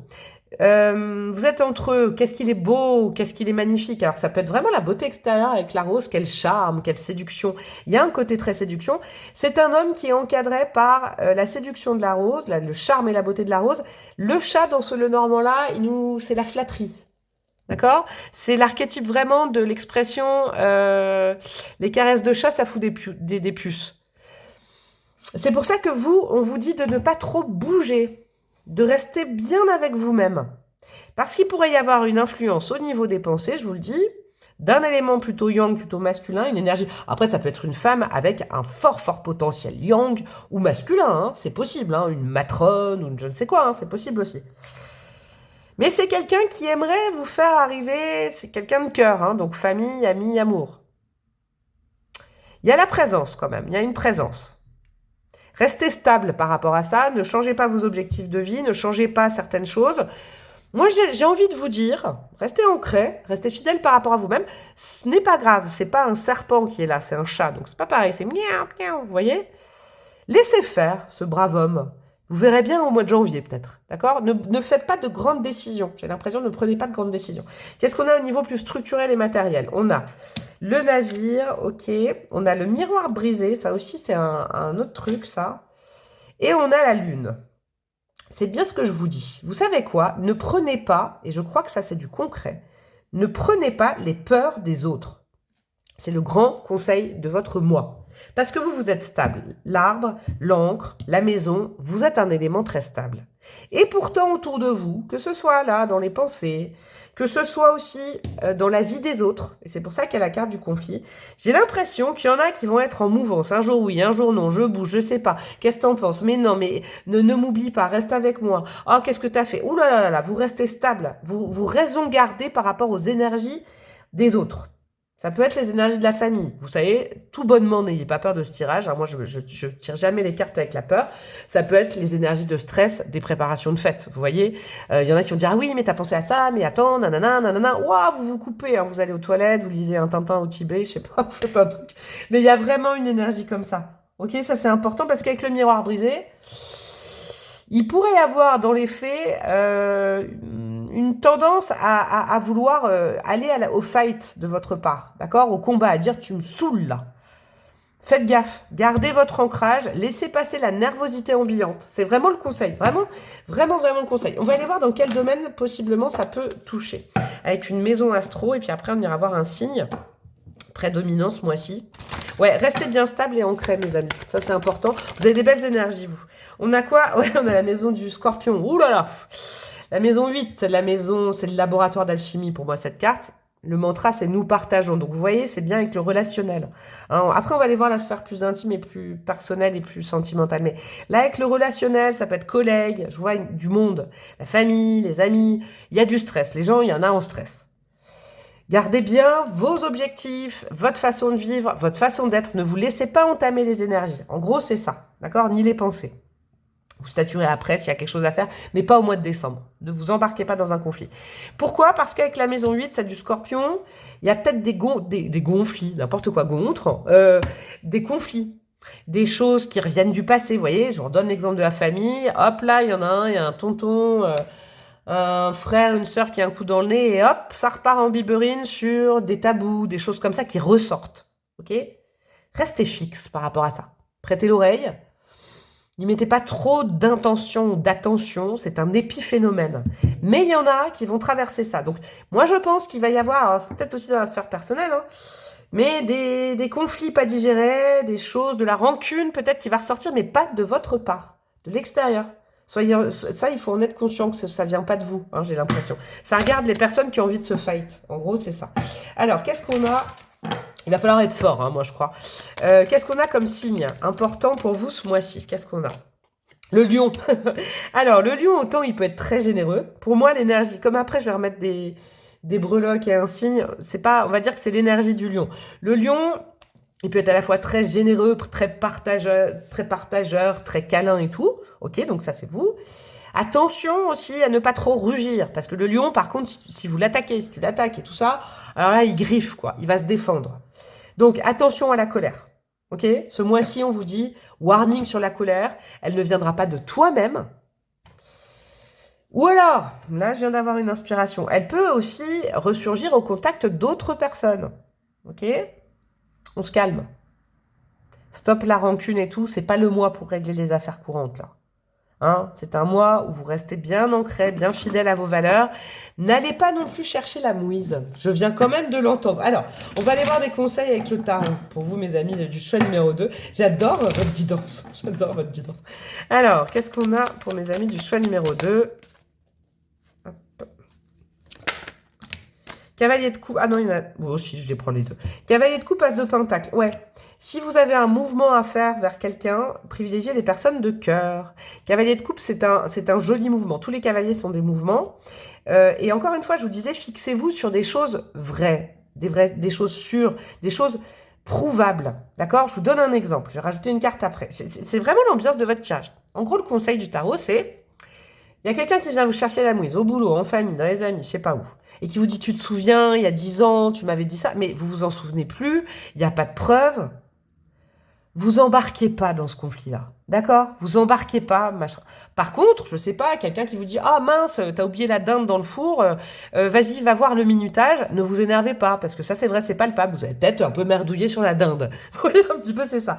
Vous êtes entre eux, qu'est-ce qu'il est beau, qu'est-ce qu'il est magnifique. Alors ça peut être vraiment la beauté extérieure avec la rose, quel charme, quelle séduction. Il y a un côté très séduction. C'est un homme qui est encadré par la séduction de la rose, le charme et la beauté de la rose. Le chat dans ce Lenormand-là, c'est la flatterie. D'accord? C'est l'archétype vraiment de l'expression les caresses de chat, ça fout des puces. C'est pour ça que on vous dit de ne pas trop bouger, de rester bien avec vous-même. Parce qu'il pourrait y avoir une influence au niveau des pensées, je vous le dis, d'un élément plutôt yang, plutôt masculin, une énergie. Après, ça peut être une femme avec un fort, fort potentiel yang ou masculin, hein, c'est possible, hein, une matrone ou je ne sais quoi, hein, c'est possible aussi. Mais c'est quelqu'un qui aimerait vous faire arriver, c'est quelqu'un de cœur, hein, donc famille, amis, amour. Il y a la présence quand même, il y a une présence. Restez stable par rapport à ça, ne changez pas vos objectifs de vie, ne changez pas certaines choses. Moi, j'ai envie de vous dire, restez ancré, restez fidèle par rapport à vous-même. Ce n'est pas grave, c'est pas un serpent qui est là, c'est un chat, donc c'est pas pareil, c'est miaou, miaou, vous voyez? Laissez faire ce brave homme. Vous verrez bien au mois de janvier, peut-être. D'accord? Ne faites pas de grandes décisions. J'ai l'impression, ne prenez pas de grandes décisions. Qu'est-ce qu'on a au niveau plus structurel et matériel? On a le navire, ok. On a le miroir brisé, ça aussi, c'est un autre truc, ça. Et on a la lune. C'est bien ce que je vous dis. Vous savez quoi? Ne prenez pas, et je crois que ça, c'est du concret, ne prenez pas les peurs des autres. C'est le grand conseil de votre moi. Parce que vous êtes stable. L'arbre, l'encre, la maison, vous êtes un élément très stable. Et pourtant, autour de vous, que ce soit là, dans les pensées, que ce soit aussi dans la vie des autres, et c'est pour ça qu'il y a la carte du conflit, j'ai l'impression qu'il y en a qui vont être en mouvance. Un jour oui, un jour non, je bouge, je sais pas. Qu'est-ce que t'en penses? Mais non, mais ne m'oublie pas, reste avec moi. Oh, qu'est-ce que t'as fait? Ouh là là là, vous restez stable. Vous raison gardez par rapport aux énergies des autres. Ça peut être les énergies de la famille. Vous savez, tout bonnement, n'ayez pas peur de ce tirage. Alors moi, je tire jamais les cartes avec la peur. Ça peut être les énergies de stress des préparations de fête. Vous voyez, y en a qui vont dire, ah oui, mais t'as pensé à ça, mais attends, nanana, nanana. Ouah, vous vous coupez, hein, vous allez aux toilettes, vous lisez un Tintin au Tibet, je sais pas, vous faites un truc. Mais il y a vraiment une énergie comme ça. Ok, ça c'est important parce qu'avec le miroir brisé, il pourrait y avoir dans les faits une tendance à vouloir aller au fight de votre part, d'accord? Au combat, à dire tu me saoules là. Faites gaffe, gardez votre ancrage, laissez passer la nervosité ambiante. C'est vraiment le conseil, vraiment, vraiment, vraiment le conseil. On va aller voir dans quel domaine possiblement ça peut toucher. Avec une maison astro, et puis après on ira voir un signe prédominant ce mois-ci. Ouais, restez bien stable et ancré, mes amis. Ça, c'est important. Vous avez des belles énergies, vous. On a quoi? Ouais, on a la maison du Scorpion. Ouh là là. La maison 8, la maison, c'est le laboratoire d'alchimie pour moi, cette carte. Le mantra, c'est nous partageons. Donc, vous voyez, c'est bien avec le relationnel. Hein, après, on va aller voir la sphère plus intime et plus personnelle et plus sentimentale. Mais là, avec le relationnel, ça peut être collègue, je vois du monde, la famille, les amis. Il y a du stress. Les gens, il y en a en stress. Gardez bien vos objectifs, votre façon de vivre, votre façon d'être. Ne vous laissez pas entamer les énergies. En gros, c'est ça, d'accord? Ni les pensées. Vous statuerez après s'il y a quelque chose à faire, mais pas au mois de décembre. Ne vous embarquez pas dans un conflit. Pourquoi? Parce qu'avec la maison 8, celle du Scorpion, il y a peut-être des gonflis, n'importe quoi, des conflits. Des choses qui reviennent du passé, vous voyez? Je vous redonne l'exemple de la famille. Hop là, il y en a un, il y a un tonton... un frère, une sœur qui a un coup dans le nez, et hop, ça repart en biberine sur des tabous, des choses comme ça qui ressortent. Ok? Restez fixe par rapport à ça. Prêtez l'oreille. N'y mettez pas trop d'intention ou d'attention, c'est un épiphénomène. Mais il y en a qui vont traverser ça. Donc, moi, je pense qu'il va y avoir, c'est peut-être aussi dans la sphère personnelle, hein, mais des conflits pas digérés, des choses, de la rancune peut-être qui va ressortir, mais pas de votre part, de l'extérieur. Soyez, ça, il faut en être conscient que ça vient pas de vous, hein, j'ai l'impression. Ça regarde les personnes qui ont envie de se fight. En gros, c'est ça. Alors, qu'est-ce qu'on a? Il va falloir être fort, hein, moi, je crois. Qu'est-ce qu'on a comme signe important pour vous ce mois-ci? Qu'est-ce qu'on a? Le lion. Alors, le lion, autant il peut être très généreux. Pour moi, l'énergie, comme après, je vais remettre des breloques et un signe, c'est pas, on va dire que c'est l'énergie du lion. Le lion, il peut être à la fois très généreux, très partageur, très câlin et tout. Ok, donc ça, c'est vous. Attention aussi à ne pas trop rugir, parce que le lion, par contre, si vous l'attaquez, si tu l'attaques et tout ça, alors là, il griffe, quoi. Il va se défendre. Donc, attention à la colère. Ok? Ce mois-ci, on vous dit, warning sur la colère, elle ne viendra pas de toi-même. Ou alors, là, je viens d'avoir une inspiration, elle peut aussi ressurgir au contact d'autres personnes. Ok? On se calme. Stop la rancune et tout, c'est pas le mois pour régler les affaires courantes, là. Hein, c'est un mois où vous restez bien ancré, bien fidèle à vos valeurs. N'allez pas non plus chercher la mouise. Je viens quand même de l'entendre. Alors, on va aller voir des conseils avec le tarot. Pour vous, mes amis du choix numéro 2. J'adore votre guidance. J'adore votre guidance. Alors, qu'est-ce qu'on a pour mes amis du choix numéro 2? Hop. Cavalier de coupe. Ah non, il y en a... Bon, si, je les prends les deux. Cavalier de coupe, as de pentacle. Ouais. Si vous avez un mouvement à faire vers quelqu'un, privilégiez les personnes de cœur. Cavalier de coupe, c'est un joli mouvement. Tous les cavaliers sont des mouvements. Et encore une fois, je vous disais, fixez-vous sur des choses vraies, des choses sûres, des choses prouvables. D'accord? Je vous donne un exemple. Je vais rajouter une carte après. C'est vraiment l'ambiance de votre tirage. En gros, le conseil du tarot, c'est... Il y a quelqu'un qui vient vous chercher la mouise, au boulot, en famille, dans les amis, je sais pas où. Et qui vous dit, tu te souviens, il y a 10 ans, tu m'avais dit ça, mais vous vous en souvenez plus, il n'y a pas de preuve. Vous embarquez pas dans ce conflit-là, d'accord? Vous embarquez pas, machin. Par contre, je sais pas, quelqu'un qui vous dit « Ah mince, t'as oublié la dinde dans le four, vas-y, va voir le minutage. » Ne vous énervez pas, parce que ça, c'est vrai, c'est palpable. Vous avez peut-être un peu merdouillé sur la dinde. Oui, un petit peu, c'est ça.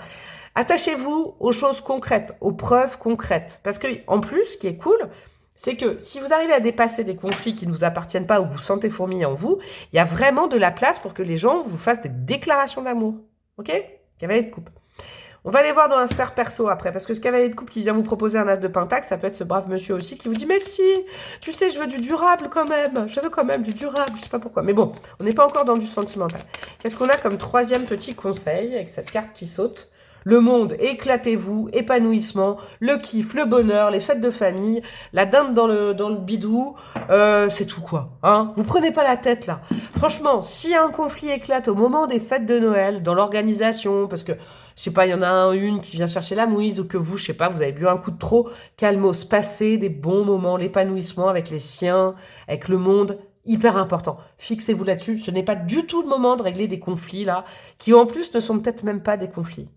Attachez-vous aux choses concrètes, aux preuves concrètes. Parce que, en plus, ce qui est cool, c'est que si vous arrivez à dépasser des conflits qui ne vous appartiennent pas ou vous sentez fourmiller en vous, il y a vraiment de la place pour que les gens vous fassent des déclarations d'amour. Ok? Cavalier de coupe. On va aller voir dans la sphère perso après, parce que ce cavalier de coupe qui vient vous proposer un as de pentacle, ça peut être ce brave monsieur aussi qui vous dit « Mais si, tu sais, je veux du durable quand même, je veux quand même du durable, je sais pas pourquoi. » Mais bon, on n'est pas encore dans du sentimental. Qu'est-ce qu'on a comme troisième petit conseil avec cette carte qui saute? Le monde, éclatez-vous, épanouissement, le kiff, le bonheur, les fêtes de famille, la dinde dans le bidou, c'est tout quoi. Hein, vous prenez pas la tête là. Franchement, si un conflit éclate au moment des fêtes de Noël, dans l'organisation, parce que, je sais pas, il y en a une qui vient chercher la mouise, ou que vous, je sais pas, vous avez bu un coup de trop, calmos, passez des bons moments, l'épanouissement avec les siens, avec le monde, hyper important. Fixez-vous là-dessus, ce n'est pas du tout le moment de régler des conflits là, qui en plus ne sont peut-être même pas des conflits.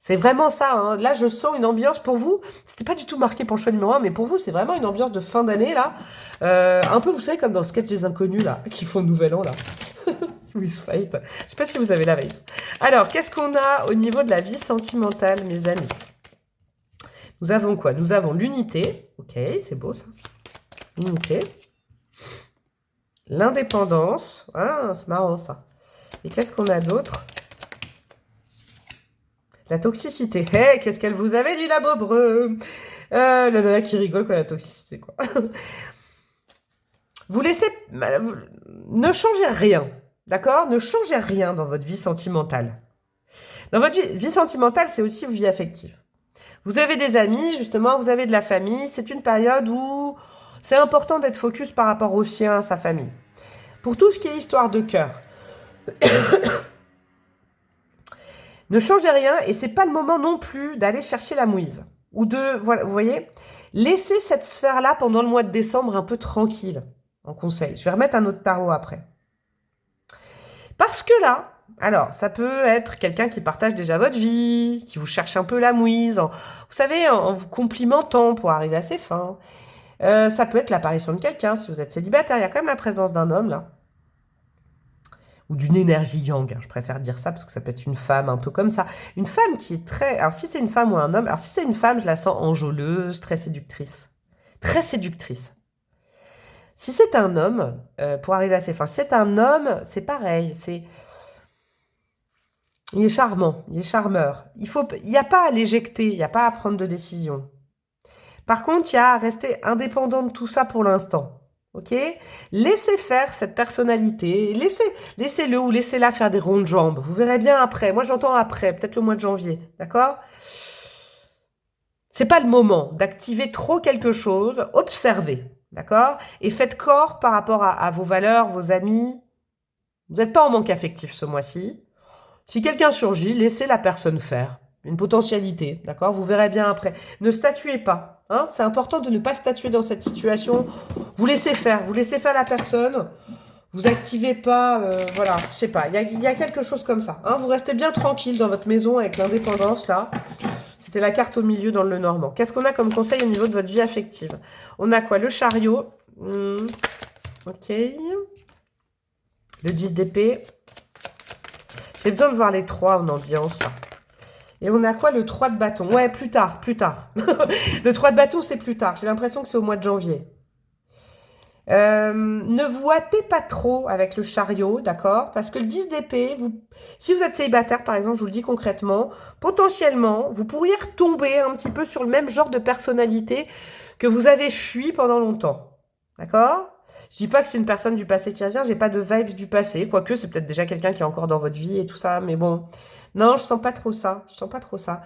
C'est vraiment ça, hein. Là, je sens une ambiance pour vous. C'était pas du tout marqué pour le choix numéro 1, mais pour vous, c'est vraiment une ambiance de fin d'année, là. Un peu, vous savez, comme dans le sketch des inconnus, là, qui font le nouvel an, là. With Fight. Je sais pas si vous avez la veille. Alors, qu'est-ce qu'on a au niveau de la vie sentimentale, mes amis? Nous avons quoi? Nous avons l'unité. Ok, c'est beau ça. L'unité. L'indépendance. Ah, c'est marrant ça. Et qu'est-ce qu'on a d'autre? La toxicité. Hé, qu'est-ce qu'elle vous avait dit, la bobreux? La nana qui rigole quand la toxicité, quoi. Vous laissez... Ne changez rien, d'accord? Ne changez rien dans votre vie sentimentale. Dans votre vie sentimentale, c'est aussi une vie affective. Vous avez des amis, justement, vous avez de la famille. C'est une période où c'est important d'être focus par rapport au sien, à sa famille. Pour tout ce qui est histoire de cœur, ne changez rien et c'est pas le moment non plus d'aller chercher la mouise. Ou de, voilà, vous voyez, laissez cette sphère-là pendant le mois de décembre un peu tranquille, en conseil. Je vais remettre un autre tarot après. Parce que là, alors, ça peut être quelqu'un qui partage déjà votre vie, qui vous cherche un peu la mouise, vous savez, en vous complimentant pour arriver à ses fins. Ça peut être l'apparition de quelqu'un, si vous êtes célibataire, il y a quand même la présence d'un homme, là. Ou d'une énergie yang, hein, je préfère dire ça, parce que ça peut être une femme un peu comme ça. Une femme qui est très... Alors, si c'est une femme ou un homme... Alors, si c'est une femme, je la sens enjôleuse, très séductrice. Très séductrice. Si c'est un homme, pour arriver à ses fins, si c'est un homme, c'est pareil, c'est... Il est charmant, il est charmeur. Il n'y a pas à l'éjecter, il n'y a pas à prendre de décision. Par contre, il y a à rester indépendant de tout ça pour l'instant. Ok? Laissez faire cette personnalité. Laissez-le ou laissez-la faire des rondes jambes. Vous verrez bien après. Moi, j'entends après, peut-être le mois de janvier. D'accord? C'est pas le moment d'activer trop quelque chose. Observez. D'accord? Et faites corps par rapport à vos valeurs, vos amis. Vous n'êtes pas en manque affectif ce mois-ci. Si quelqu'un surgit, laissez la personne faire. Une potentialité, d'accord? Vous verrez bien après. Ne statuez pas. Hein? C'est important de ne pas statuer dans cette situation. Vous laissez faire la personne. Vous activez pas, voilà, je sais pas. Il y a quelque chose comme ça. Hein? Vous restez bien tranquille dans votre maison avec l'indépendance, là. C'était la carte au milieu dans le Normand. Qu'est-ce qu'on a comme conseil au niveau de votre vie affective? On a quoi? Le chariot. Ok. Le 10 d'épée. J'ai besoin de voir les 3 en ambiance, là. Et on a quoi? Le 3 de bâton. Ouais, plus tard, plus tard. Le 3 de bâton, c'est plus tard. J'ai l'impression que c'est au mois de janvier. Ne vous hâtez pas trop avec le chariot, d'accord? Parce que le 10 d'épée, si vous êtes célibataire, par exemple, je vous le dis concrètement, potentiellement, vous pourriez retomber un petit peu sur le même genre de personnalité que vous avez fui pendant longtemps. D'accord? Je dis pas que c'est une personne du passé qui revient, j'ai pas de vibes du passé, quoique c'est peut-être déjà quelqu'un qui est encore dans votre vie et tout ça, mais bon. Non, je sens pas trop ça, je sens pas trop ça.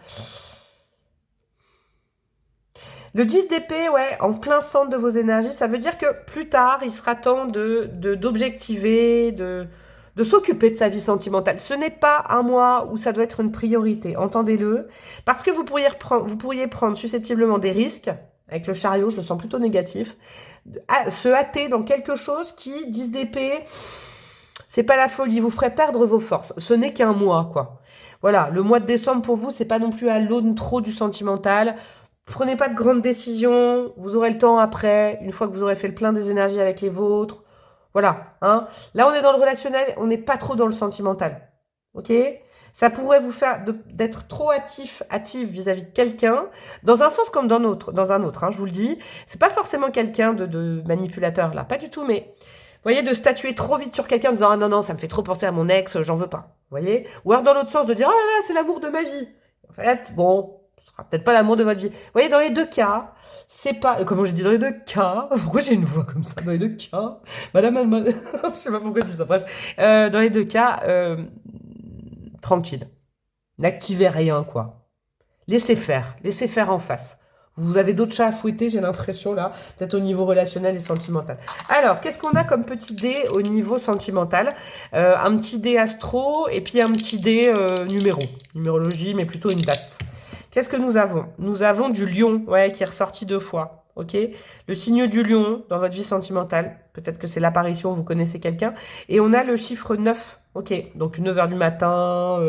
Le 10 d'épée, ouais, en plein centre de vos énergies, ça veut dire que plus tard, il sera temps d'objectiver, de s'occuper de sa vie sentimentale. Ce n'est pas un mois où ça doit être une priorité, entendez-le, parce que vous pourriez prendre susceptiblement des risques. Avec le chariot, je le sens plutôt négatif. Se hâter dans quelque chose qui, 10 d'épée, c'est pas la folie, vous ferait perdre vos forces. Ce n'est qu'un mois, quoi. Voilà, le mois de décembre pour vous, c'est pas non plus à l'aune trop du sentimental. Prenez pas de grandes décisions, vous aurez le temps après, une fois que vous aurez fait le plein des énergies avec les vôtres. Voilà, hein. Là, on est dans le relationnel, on n'est pas trop dans le sentimental. Ok? Ça pourrait vous faire d'être trop actif vis-à-vis de quelqu'un, dans un sens comme dans un autre, hein, je vous le dis. C'est pas forcément quelqu'un de manipulateur, là, pas du tout, mais vous voyez, de statuer trop vite sur quelqu'un en disant « Ah non, non, ça me fait trop penser à mon ex, j'en veux pas. » Vous voyez? Ou alors dans l'autre sens, de dire « Oh là là, c'est l'amour de ma vie. » En fait, bon, ce sera peut-être pas l'amour de votre vie. Vous voyez, dans les deux cas, c'est pas... Comment j'ai dit dans les deux cas? Pourquoi j'ai une voix comme ça? Dans les deux cas? Madame... je sais pas pourquoi je dis ça, bref. Dans les deux cas... tranquille. N'activez rien, quoi. Laissez faire en face. Vous avez d'autres chats à fouetter, j'ai l'impression, là, peut-être au niveau relationnel et sentimental. Alors, qu'est-ce qu'on a comme petit dé au niveau sentimental? Un petit dé astro et puis un petit dé numéro. Numérologie, mais plutôt une date. Qu'est-ce que nous avons? Nous avons du lion, ouais, qui est ressorti 2 fois. Ok, le signe du lion dans votre vie sentimentale, peut-être que c'est l'apparition, vous connaissez quelqu'un, et on a le chiffre 9, ok, donc 9 h du matin,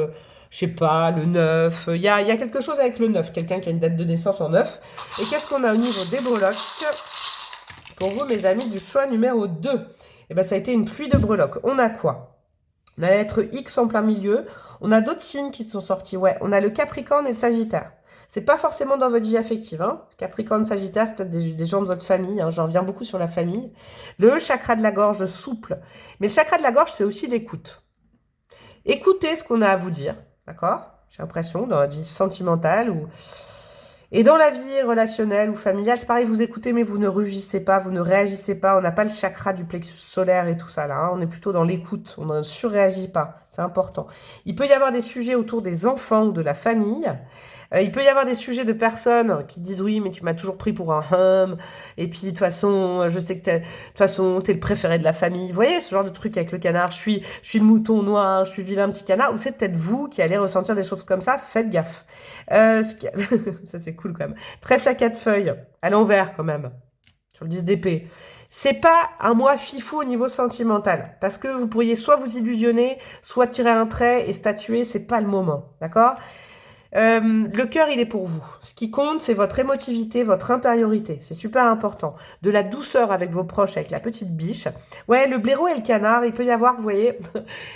je sais pas, le 9, il y a quelque chose avec le 9, quelqu'un qui a une date de naissance en 9, et qu'est-ce qu'on a au niveau des breloques? Pour vous, mes amis, du choix numéro 2, eh ben, ça a été une pluie de breloques. On a quoi? On a la lettre X en plein milieu. On a d'autres signes qui sont sortis. Ouais, on a le Capricorne et le Sagittaire. C'est pas forcément dans votre vie affective. Hein. Capricorne, Sagittaire, c'est peut-être des gens de votre famille. Hein. J'en reviens beaucoup sur la famille. Le chakra de la gorge souple. Mais le chakra de la gorge, c'est aussi l'écoute. Écoutez ce qu'on a à vous dire. D'accord? J'ai l'impression, dans votre vie sentimentale ou... Et dans la vie relationnelle ou familiale, c'est pareil, vous écoutez, mais vous ne rugissez pas, vous ne réagissez pas. On n'a pas le chakra du plexus solaire et tout ça là. Hein. On est plutôt dans l'écoute, on ne surréagit pas. C'est important. Il peut y avoir des sujets autour des enfants ou de la famille. Il peut y avoir des sujets de personnes qui disent oui, mais tu m'as toujours pris pour un homme. Et puis de toute façon, je sais que de toute façon, t'es le préféré de la famille. Vous voyez ce genre de truc avec le canard. Je suis le mouton noir, je suis vilain petit canard. Ou c'est peut-être vous qui allez ressentir des choses comme ça. Faites gaffe. Ça c'est cool quand même. Trèfle à 4 feuilles, à l'envers quand même. Sur le 10 d'épée. C'est pas un mois fifou au niveau sentimental. Parce que vous pourriez soit vous illusionner, soit tirer un trait et statuer. C'est pas le moment. D'accord? Le cœur, il est pour vous. Ce qui compte, c'est votre émotivité, votre intériorité. C'est super important. De la douceur avec vos proches, avec la petite biche. Ouais, le blaireau et le canard, il peut y avoir, vous voyez,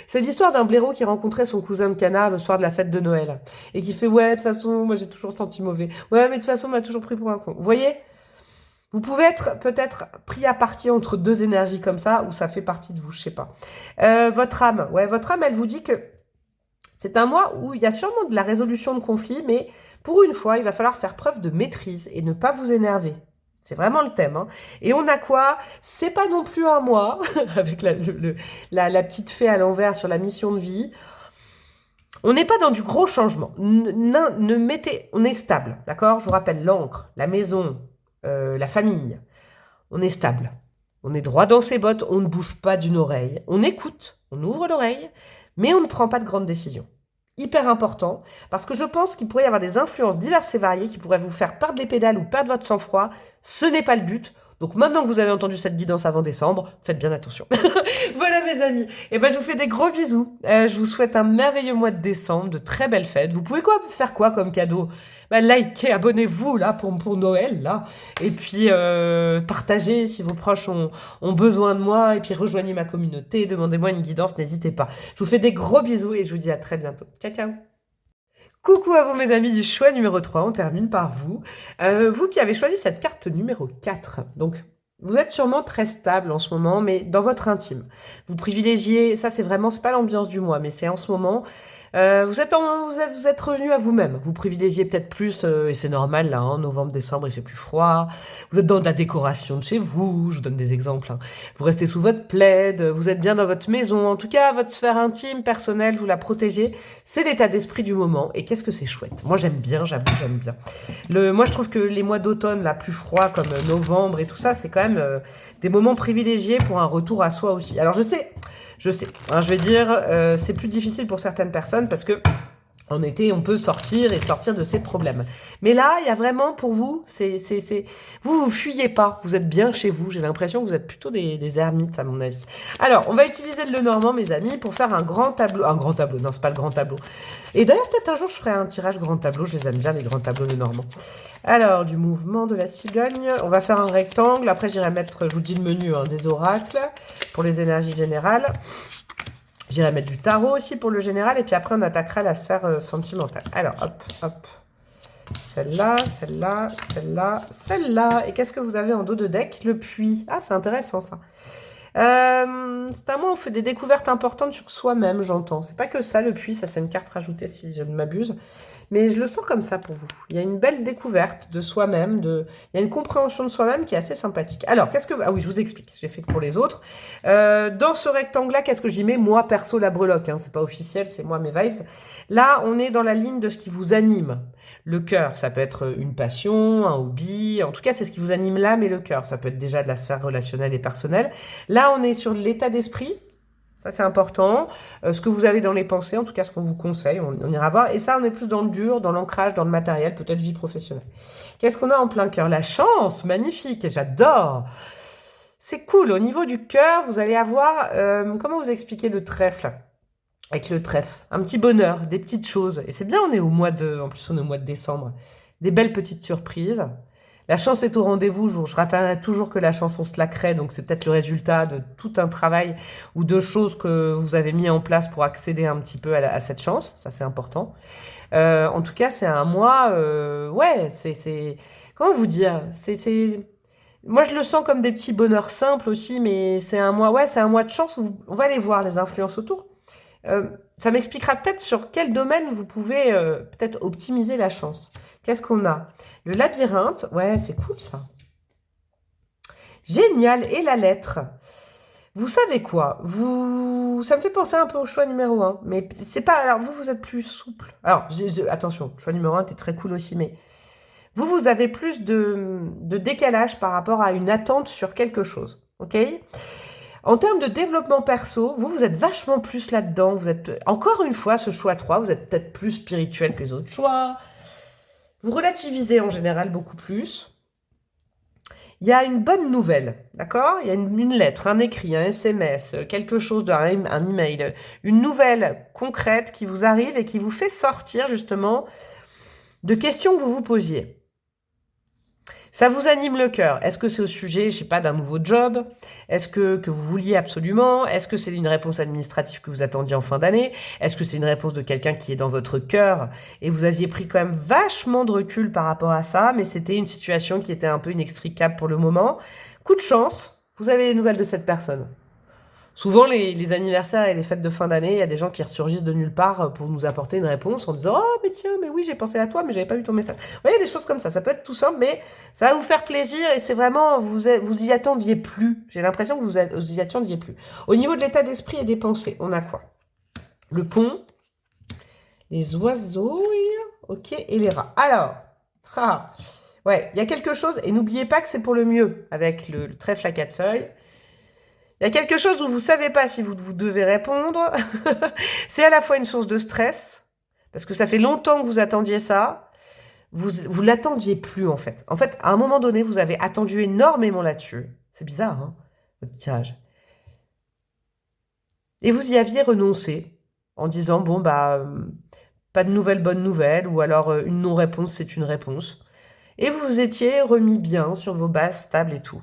c'est l'histoire d'un blaireau qui rencontrait son cousin de canard le soir de la fête de Noël. Et qui fait, ouais, de toute façon, moi j'ai toujours senti mauvais. Ouais, mais de toute façon, on m'a toujours pris pour un con. Vous voyez? Vous pouvez être peut-être pris à partie entre deux énergies comme ça, ou ça fait partie de vous, je sais pas. Votre âme, ouais, votre âme, elle vous dit que c'est un mois où il y a sûrement de la résolution de conflits, mais pour une fois, il va falloir faire preuve de maîtrise et ne pas vous énerver. C'est vraiment le thème. Hein. Et on a quoi? C'est pas non plus un mois, avec la petite fée à l'envers sur la mission de vie. On n'est pas dans du gros changement. On est stable, d'accord? Je vous rappelle, l'encre, la maison, la famille. On est stable. On est droit dans ses bottes, on ne bouge pas d'une oreille. On écoute, on ouvre l'oreille, mais on ne prend pas de grandes décisions. Hyper important, parce que je pense qu'il pourrait y avoir des influences diverses et variées qui pourraient vous faire perdre les pédales ou perdre votre sang-froid. Ce n'est pas le but. Donc maintenant que vous avez entendu cette guidance avant décembre, faites bien attention. Voilà mes amis. Et ben je vous fais des gros bisous. Je vous souhaite un merveilleux mois de décembre, de très belles fêtes. Vous pouvez faire quoi comme cadeau? Likez, abonnez-vous là pour Noël là. Et puis partagez si vos proches ont besoin de moi. Et puis rejoignez ma communauté, demandez-moi une guidance, n'hésitez pas. Je vous fais des gros bisous et je vous dis à très bientôt. Ciao ciao. Coucou à vous mes amis du choix numéro 3, on termine par vous. Vous qui avez choisi cette carte numéro 4. Donc, vous êtes sûrement très stable en ce moment, mais dans votre intime. Vous privilégiez, ça c'est pas l'ambiance du mois, mais c'est en ce moment, vous êtes revenu à vous-même. Vous privilégiez peut-être plus, et c'est normal là, en novembre, décembre, il fait plus froid. Vous êtes dans de la décoration de chez vous, je vous donne des exemples. Hein. Vous restez sous votre plaid, vous êtes bien dans votre maison. En tout cas, votre sphère intime, personnelle, vous la protégez. C'est l'état d'esprit du moment. Et qu'est-ce que c'est chouette. Moi, j'aime bien, j'avoue, j'aime bien. Moi, je trouve que les mois d'automne, là, plus froids, comme novembre et tout ça, c'est quand même des moments privilégiés pour un retour à soi aussi. Alors, je sais, hein, je vais dire, c'est plus difficile pour certaines personnes parce que en été, on peut sortir de ses problèmes. Mais là, il y a vraiment pour vous, vous fuyez pas, vous êtes bien chez vous. J'ai l'impression que vous êtes plutôt des ermites, à mon avis. Alors, on va utiliser le Lenormand, mes amis, pour faire un grand tableau. Un grand tableau, non, c'est pas le grand tableau. Et d'ailleurs, peut-être un jour, je ferai un tirage grand tableau. Je les aime bien, les grands tableaux Lenormand. Alors, du mouvement de la cigogne, on va faire un rectangle. Après, j'irai mettre, je vous dis le menu, hein, des oracles pour les énergies générales. J'irai mettre du tarot aussi pour le général. Et puis après, on attaquera la sphère sentimentale. Alors, hop, hop. Celle-là, celle-là, celle-là, celle-là. Et qu'est-ce que vous avez en dos de deck? Le puits. Ah, c'est intéressant, ça. C'est un mois où on fait des découvertes importantes sur soi-même, j'entends. C'est pas que ça, le puits. Ça, c'est une carte rajoutée, si je ne m'abuse. Mais je le sens comme ça pour vous. Il y a une belle découverte de soi-même, il y a une compréhension de soi-même qui est assez sympathique. Alors, ah oui, je vous explique, j'ai fait pour les autres. Dans ce rectangle-là, qu'est-ce que j'y mets? Moi, perso, la breloque, hein, c'est pas officiel, c'est moi, mes vibes. Là, on est dans la ligne de ce qui vous anime. Le cœur, ça peut être une passion, un hobby, en tout cas, c'est ce qui vous anime l'âme et le cœur. Ça peut être déjà de la sphère relationnelle et personnelle. Là, on est sur l'état d'esprit. Ça, c'est important. Ce que vous avez dans les pensées, en tout cas, ce qu'on vous conseille, on ira voir. Et ça, on est plus dans le dur, dans l'ancrage, dans le matériel, peut-être vie professionnelle. Qu'est-ce qu'on a en plein cœur? La chance, magnifique, j'adore. C'est cool. Au niveau du cœur, vous allez avoir, comment vous expliquer le trèfle? Avec le trèfle, un petit bonheur, des petites choses. Et c'est bien, en plus, on est au mois de décembre. Des belles petites surprises. La chance est au rendez-vous. Je rappellerai toujours que la chance, on se la crée. Donc, c'est peut-être le résultat de tout un travail ou de choses que vous avez mis en place pour accéder un petit peu à cette chance. Ça, c'est important. En tout cas, c'est un mois... ouais, comment vous dire? Moi, je le sens comme des petits bonheurs simples aussi, mais c'est un mois... Ouais, c'est un mois de chance où on va aller voir les influences autour. Ça m'expliquera peut-être sur quel domaine vous pouvez peut-être optimiser la chance. Qu'est-ce qu'on a? Le labyrinthe, ouais, c'est cool ça. Génial, et la lettre. Vous savez quoi? Ça me fait penser un peu au choix numéro un, mais c'est pas... Alors, vous êtes plus souple. Alors, attention, choix numéro un, t'es très cool aussi, mais vous avez plus de décalage par rapport à une attente sur quelque chose, ok? En termes de développement perso, vous êtes vachement plus là-dedans. Vous êtes, encore une fois, ce choix 3, vous êtes peut-être plus spirituel que les autres choix. Vous relativisez en général beaucoup plus. Il y a une bonne nouvelle, d'accord? Il y a une lettre, un écrit, un SMS, quelque chose, un email, une nouvelle concrète qui vous arrive et qui vous fait sortir justement de questions que vous vous posiez. Ça vous anime le cœur. Est-ce que c'est au sujet, je sais pas, d'un nouveau job? Est-ce que vous vouliez absolument? Est-ce que c'est une réponse administrative que vous attendiez en fin d'année? Est-ce que c'est une réponse de quelqu'un qui est dans votre cœur et vous aviez pris quand même vachement de recul par rapport à ça, mais c'était une situation qui était un peu inextricable pour le moment? Coup de chance, vous avez les nouvelles de cette personne. Souvent, les anniversaires et les fêtes de fin d'année, il y a des gens qui ressurgissent de nulle part pour nous apporter une réponse en disant « Oh, mais tiens, mais oui, j'ai pensé à toi, mais j'avais pas vu ton message. » Vous voyez, des choses comme ça peut être tout simple, mais ça va vous faire plaisir et c'est vraiment, vous y attendiez plus. J'ai l'impression que vous y attendiez plus. Au niveau de l'état d'esprit et des pensées, on a quoi? Le pont, les oiseaux, ok, et les rats. Alors, ouais, il y a quelque chose, et n'oubliez pas que c'est pour le mieux, avec le trèfle à 4 feuilles. Il y a quelque chose où vous ne savez pas si vous devez répondre. C'est à la fois une source de stress, parce que ça fait longtemps que vous attendiez ça. Vous l'attendiez plus, en fait. En fait, à un moment donné, vous avez attendu énormément là-dessus. C'est bizarre, hein, votre tirage. Et vous y aviez renoncé, en disant, bon, bah, pas de nouvelles bonnes nouvelles, ou alors une non-réponse, c'est une réponse. Et vous vous étiez remis bien sur vos bases stables et tout.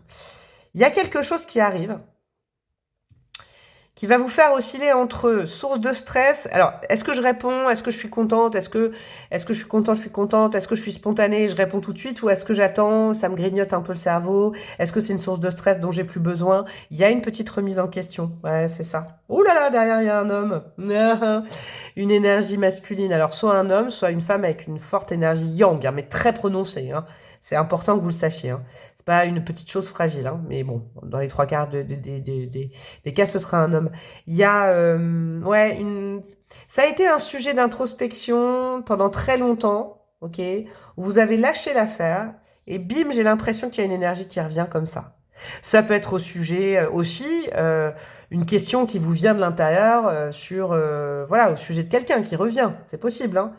Il y a quelque chose qui arrive, qui va vous faire osciller entre source de stress. Alors, est-ce que je réponds? Est-ce que je suis contente? Est-ce que je suis content? Je suis contente. Est-ce que je suis spontanée? Je réponds tout de suite. Ou est-ce que j'attends? Ça me grignote un peu le cerveau. Est-ce que c'est une source de stress dont j'ai plus besoin? Il y a une petite remise en question. Ouais, c'est ça. Ouh là là, derrière, il y a un homme. Une énergie masculine. Alors, soit un homme, soit une femme avec une forte énergie yang, hein, mais très prononcée. Hein. C'est important que vous le sachiez. Hein. C'est pas une petite chose fragile, hein, mais bon, dans les 3 quarts des cas, ce sera un homme. Il y a, ouais, ça a été un sujet d'introspection pendant très longtemps, ok, où vous avez lâché l'affaire, et bim, j'ai l'impression qu'il y a une énergie qui revient comme ça. Ça peut être au sujet aussi, une question qui vous vient de l'intérieur voilà, au sujet de quelqu'un qui revient, c'est possible, hein.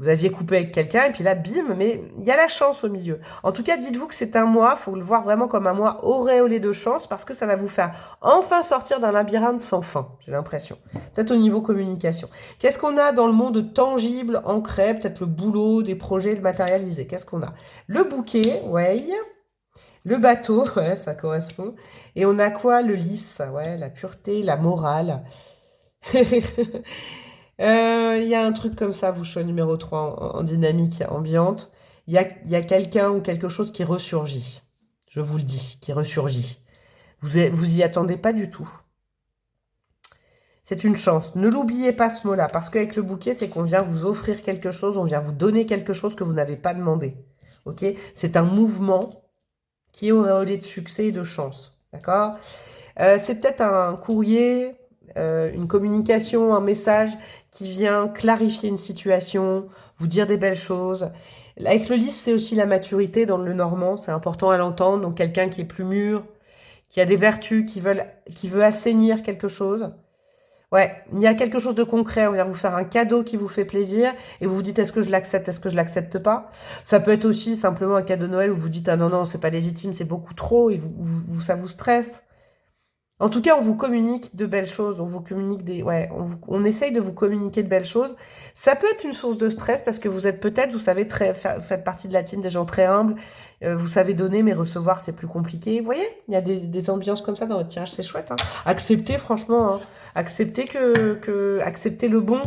Vous aviez coupé avec quelqu'un et puis là, bim, mais il y a la chance au milieu. En tout cas, dites-vous que c'est un mois, il faut le voir vraiment comme un mois auréolé de chance parce que ça va vous faire enfin sortir d'un labyrinthe sans fin, j'ai l'impression. Peut-être au niveau communication. Qu'est-ce qu'on a dans le monde tangible, ancré, peut-être le boulot, des projets, le matérialisé? Qu'est-ce qu'on a? Le bouquet, ouais. Le bateau, ouais, ça correspond. Et on a quoi? Le lys, ouais, la pureté, la morale. Il y a un truc comme ça, vous, choix numéro 3 en dynamique ambiante. Il y a quelqu'un ou quelque chose qui ressurgit. Je vous le dis, qui ressurgit. Vous y attendez pas du tout. C'est une chance. Ne l'oubliez pas ce mot-là, parce qu'avec le bouquet, c'est qu'on vient vous offrir quelque chose, on vient vous donner quelque chose que vous n'avez pas demandé. Ok? C'est un mouvement qui est auréolé de succès et de chance. D'accord? C'est peut-être un courrier, une communication, un message qui vient clarifier une situation, vous dire des belles choses. Avec le lys, c'est aussi la maturité dans le normand, c'est important à l'entendre. Donc quelqu'un qui est plus mûr, qui a des vertus, qui veut assainir quelque chose. Ouais, il y a quelque chose de concret, on vient vous faire un cadeau qui vous fait plaisir et vous vous dites est-ce que je l'accepte, est-ce que je l'accepte pas. Ça peut être aussi simplement un cadeau de Noël où vous dites ah non, non, c'est pas légitime, c'est beaucoup trop et ça vous stresse. En tout cas, on vous communique de belles choses, on vous communique ouais, on essaye de vous communiquer de belles choses. Ça peut être une source de stress parce que vous êtes peut-être, vous savez, faites partie de la team des gens très humbles. Vous savez donner, mais recevoir, c'est plus compliqué. Vous voyez, il y a des ambiances comme ça dans votre tirage, c'est chouette. Hein. Acceptez, franchement, hein. Acceptez acceptez le bon.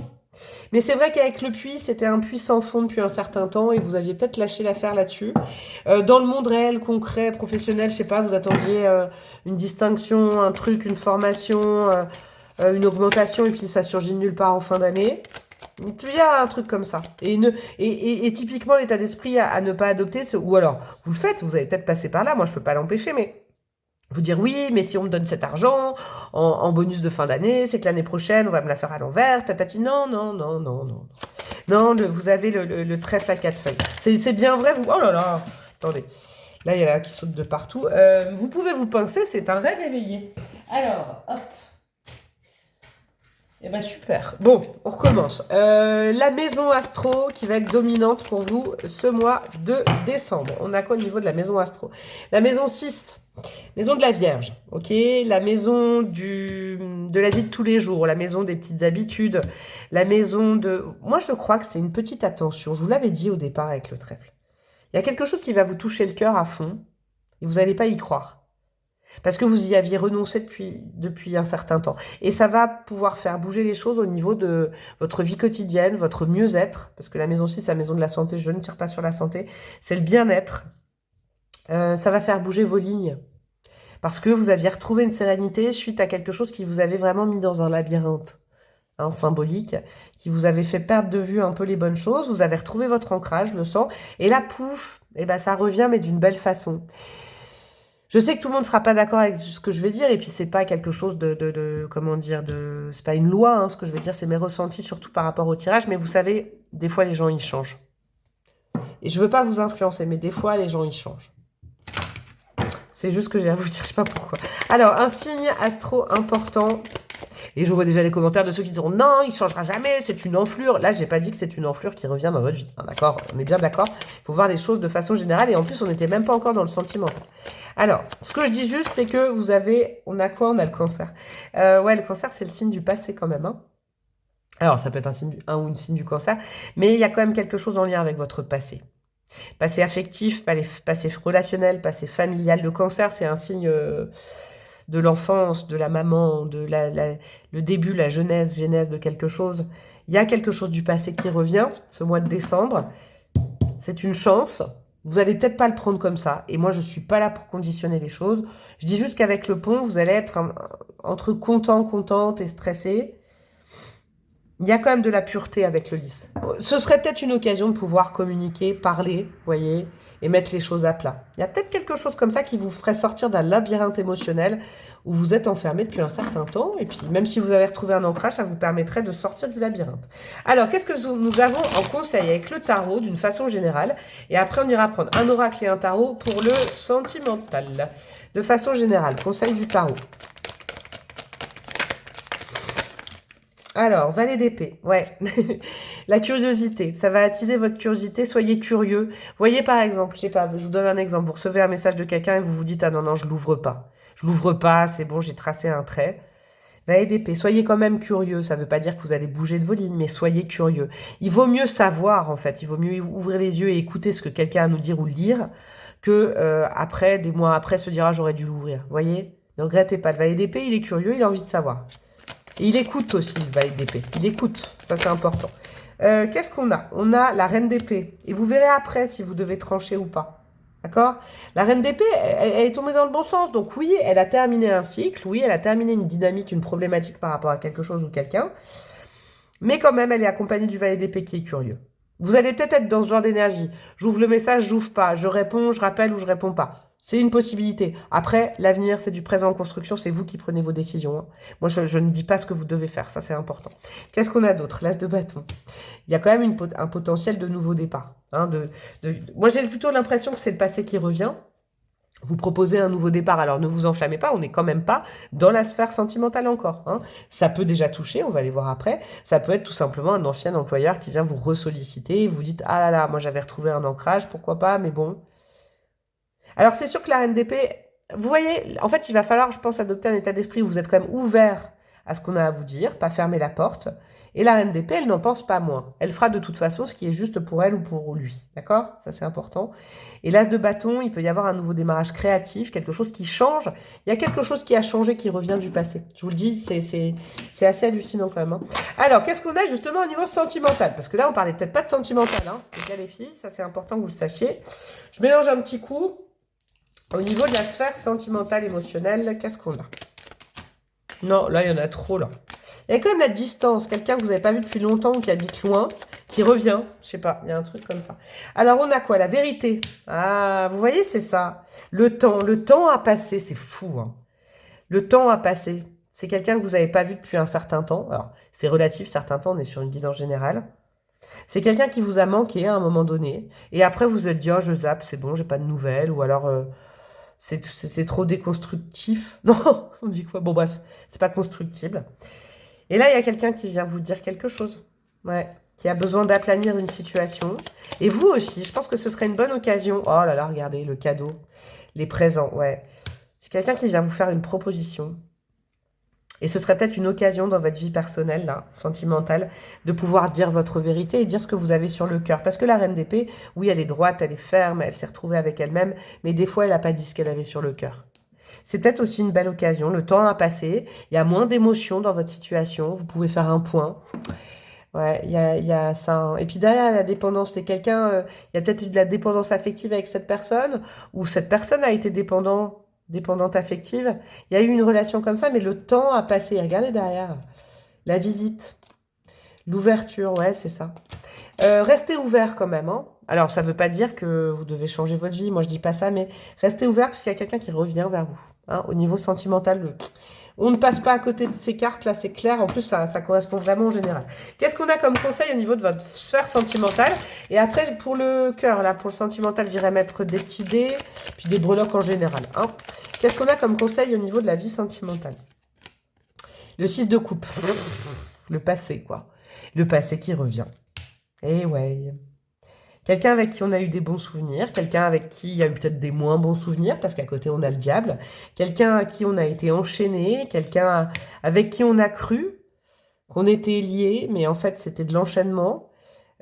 Mais c'est vrai qu'avec le puits, c'était un puits sans fond depuis un certain temps et vous aviez peut-être lâché l'affaire là-dessus. Dans le monde réel, concret, professionnel, je sais pas, vous attendiez une distinction, un truc, une formation, une augmentation et puis ça surgit de nulle part en fin d'année. Il y a un truc comme ça. Et typiquement, l'état d'esprit à ne pas adopter, ou alors, vous le faites, vous allez peut-être passer par là, moi je peux pas l'empêcher, mais vous dire oui, mais si on me donne cet argent en bonus de fin d'année, c'est que l'année prochaine, on va me la faire à l'envers, tatati, non, non, non, non, non. Non, vous avez le trèfle à 4 feuilles. C'est bien vrai, vous... Oh là là, attendez. Là, il y a là qui saute de partout. Vous pouvez vous pincer, c'est un rêve éveillé. Alors, hop. Eh ben super. Bon, on recommence. La maison astro qui va être dominante pour vous ce mois de décembre. On a quoi au niveau de la maison astro? La maison 6. Maison de la Vierge, ok? La maison de la vie de tous les jours, la maison des petites habitudes, la maison de... Moi, je crois que c'est une petite attention. Je vous l'avais dit au départ avec le trèfle. Il y a quelque chose qui va vous toucher le cœur à fond et vous n'allez pas y croire. Parce que vous y aviez renoncé depuis un certain temps. Et ça va pouvoir faire bouger les choses au niveau de votre vie quotidienne, votre mieux-être. Parce que la maison 6, c'est la maison de la santé. Je ne tire pas sur la santé. C'est le bien-être. Ça va faire bouger vos lignes. Parce que vous aviez retrouvé une sérénité suite à quelque chose qui vous avait vraiment mis dans un labyrinthe symbolique, qui vous avait fait perdre de vue un peu les bonnes choses. Vous avez retrouvé votre ancrage, je le sens. Et là, pouf, et ben ça revient, mais d'une belle façon. Je sais que tout le monde ne sera pas d'accord avec ce que je vais dire, et puis c'est pas quelque chose comment dire, c'est pas une loi, hein, ce que je vais dire, c'est mes ressentis, surtout par rapport au tirage, mais vous savez, des fois les gens ils changent. Et je veux pas vous influencer, mais des fois les gens ils changent. C'est juste que j'ai à vous dire, je sais pas pourquoi. Alors, un signe astro important. Et je vois déjà les commentaires de ceux qui diront non, il changera jamais, c'est une enflure. Là, j'ai pas dit que c'est une enflure qui revient dans votre vie. Hein, d'accord? On est bien d'accord. Il faut voir les choses de façon générale. Et en plus, on n'était même pas encore dans le sentiment. Alors, ce que je dis juste, c'est que vous avez... On a quoi? On a le cancer. Ouais, le cancer, c'est le signe du passé quand même. Hein. Alors, ça peut être un ou une signe du cancer. Mais il y a quand même quelque chose en lien avec votre passé. Passé affectif, passé relationnel, passé familial. Le cancer, c'est un signe de l'enfance, de la maman, le début, la genèse de quelque chose. Il y a quelque chose du passé qui revient ce mois de décembre. C'est une chance. Vous allez peut-être pas le prendre comme ça. Et moi, je suis pas là pour conditionner les choses. Je dis juste qu'avec le pont, vous allez être entre content, contente et stressé. Il y a quand même de la pureté avec le lys. Ce serait peut-être une occasion de pouvoir communiquer, parler, voyez, et mettre les choses à plat. Il y a peut-être quelque chose comme ça qui vous ferait sortir d'un labyrinthe émotionnel où vous êtes enfermé depuis un certain temps. Et puis, même si vous avez retrouvé un ancrage, ça vous permettrait de sortir du labyrinthe. Alors, qu'est-ce que nous avons en conseil avec le tarot d'une façon générale? Et après, on ira prendre un oracle et un tarot pour le sentimental. De façon générale, conseil du tarot. Alors, valet d'épée, ouais. La curiosité, ça va attiser votre curiosité, soyez curieux. Voyez par exemple, je sais pas, je vous donne un exemple, vous recevez un message de quelqu'un et vous vous dites « Ah non, non, je l'ouvre pas. Je l'ouvre pas, c'est bon, j'ai tracé un trait. » Valet d'épée, soyez quand même curieux, ça veut pas dire que vous allez bouger de vos lignes, mais soyez curieux. Il vaut mieux savoir, en fait, il vaut mieux ouvrir les yeux et écouter ce que quelqu'un a à nous dire ou lire, que après, des mois après, se dire « Ah, j'aurais dû l'ouvrir. » Voyez? Ne regrettez pas, le valet d'épée, il est curieux, il a envie de savoir. Et il écoute aussi, le valet d'épée. Il écoute, ça c'est important. Qu'est-ce qu'on a? On a la reine d'épée. Et vous verrez après si vous devez trancher ou pas. D'accord? La reine d'épée, elle est tombée dans le bon sens. Donc oui, elle a terminé un cycle. Oui, elle a terminé une dynamique, une problématique par rapport à quelque chose ou quelqu'un. Mais quand même, elle est accompagnée du valet d'épée qui est curieux. Vous allez peut-être être dans ce genre d'énergie. J'ouvre le message, j'ouvre pas. Je réponds, je rappelle ou je réponds pas. C'est une possibilité. Après, l'avenir, c'est du présent en construction. C'est vous qui prenez vos décisions. Hein. Moi, je ne dis pas ce que vous devez faire. Ça, c'est important. Qu'est-ce qu'on a d'autre? L'as de bâton. Il y a quand même un potentiel de nouveau départ. Hein, Moi, j'ai plutôt l'impression que c'est le passé qui revient. Vous proposez un nouveau départ. Alors, ne vous enflammez pas. On n'est quand même pas dans la sphère sentimentale encore. Hein. Ça peut déjà toucher. On va aller voir après. Ça peut être tout simplement un ancien employeur qui vient vous ressolliciter. Et vous dites, ah là là, moi, j'avais retrouvé un ancrage. Pourquoi pas? Mais bon... Alors, c'est sûr que la reine d'épée, vous voyez, en fait, il va falloir, je pense, adopter un état d'esprit où vous êtes quand même ouvert à ce qu'on a à vous dire, pas fermer la porte. Et la reine d'épée, elle n'en pense pas moins. Elle fera de toute façon ce qui est juste pour elle ou pour lui. D'accord? Ça, c'est important. Et l'as de bâton, il peut y avoir un nouveau démarrage créatif, quelque chose qui change. Il y a quelque chose qui a changé, qui revient du passé. Je vous le dis, c'est assez hallucinant quand même, hein. Alors, qu'est-ce qu'on a justement au niveau sentimental? Parce que là, on parlait peut-être pas de sentimental, hein. Les gars, les filles, ça c'est important que vous le sachiez. Je mélange un petit coup. Au niveau de la sphère sentimentale, émotionnelle, qu'est-ce qu'on a? Non, là, il y en a trop, là. Il y a quand même la distance. Quelqu'un que vous n'avez pas vu depuis longtemps ou qui habite loin, qui revient. Je sais pas, il y a un truc comme ça. Alors, on a quoi? La vérité. Ah, vous voyez, c'est ça. Le temps a passé. C'est fou, hein. Le temps a passé. C'est quelqu'un que vous n'avez pas vu depuis un certain temps. Alors, c'est relatif, certain temps, on est sur une guidance générale. C'est quelqu'un qui vous a manqué à un moment donné. Et après, vous vous êtes dit, oh, je zappe, c'est bon, j'ai pas de nouvelles. Ou alors... c'est trop déconstructif. Non, on dit quoi? Bon, bref, c'est pas constructible. Et là, il y a quelqu'un qui vient vous dire quelque chose. Ouais, qui a besoin d'aplanir une situation. Et vous aussi, je pense que ce serait une bonne occasion. Oh là là, regardez, le cadeau, les présents, ouais. C'est quelqu'un qui vient vous faire une proposition. Et ce serait peut-être une occasion dans votre vie personnelle, là, sentimentale, de pouvoir dire votre vérité et dire ce que vous avez sur le cœur. Parce que la reine d'épée, oui, elle est droite, elle est ferme, elle s'est retrouvée avec elle-même, mais des fois, elle n'a pas dit ce qu'elle avait sur le cœur. C'est peut-être aussi une belle occasion. Le temps a passé, il y a moins d'émotions dans votre situation, vous pouvez faire un point. Ouais, il y a ça, hein. Et puis derrière, la dépendance, c'est quelqu'un, il y a peut-être eu de la dépendance affective avec cette personne, ou cette personne a été dépendante affective. Il y a eu une relation comme ça, mais le temps a passé. Regardez derrière, la visite, l'ouverture, ouais, c'est ça. Restez ouvert quand même, hein. Alors, ça ne veut pas dire que vous devez changer votre vie, moi je dis pas ça, mais restez ouvert parce qu'il y a quelqu'un qui revient vers vous, hein, au niveau sentimental. On ne passe pas à côté de ces cartes, là, c'est clair. En plus, ça correspond vraiment au général. Qu'est-ce qu'on a comme conseil au niveau de votre sphère sentimentale? Et après, pour le cœur, là, pour le sentimental, j'irais mettre des petits dés, puis des breloques en général, hein. Qu'est-ce qu'on a comme conseil au niveau de la vie sentimentale? Le 6 de coupe. Le passé, quoi. Le passé qui revient. Eh ouais. Quelqu'un avec qui on a eu des bons souvenirs, quelqu'un avec qui il y a eu peut-être des moins bons souvenirs, parce qu'à côté on a le diable, quelqu'un à qui on a été enchaîné, quelqu'un avec qui on a cru qu'on était liés, mais en fait c'était de l'enchaînement.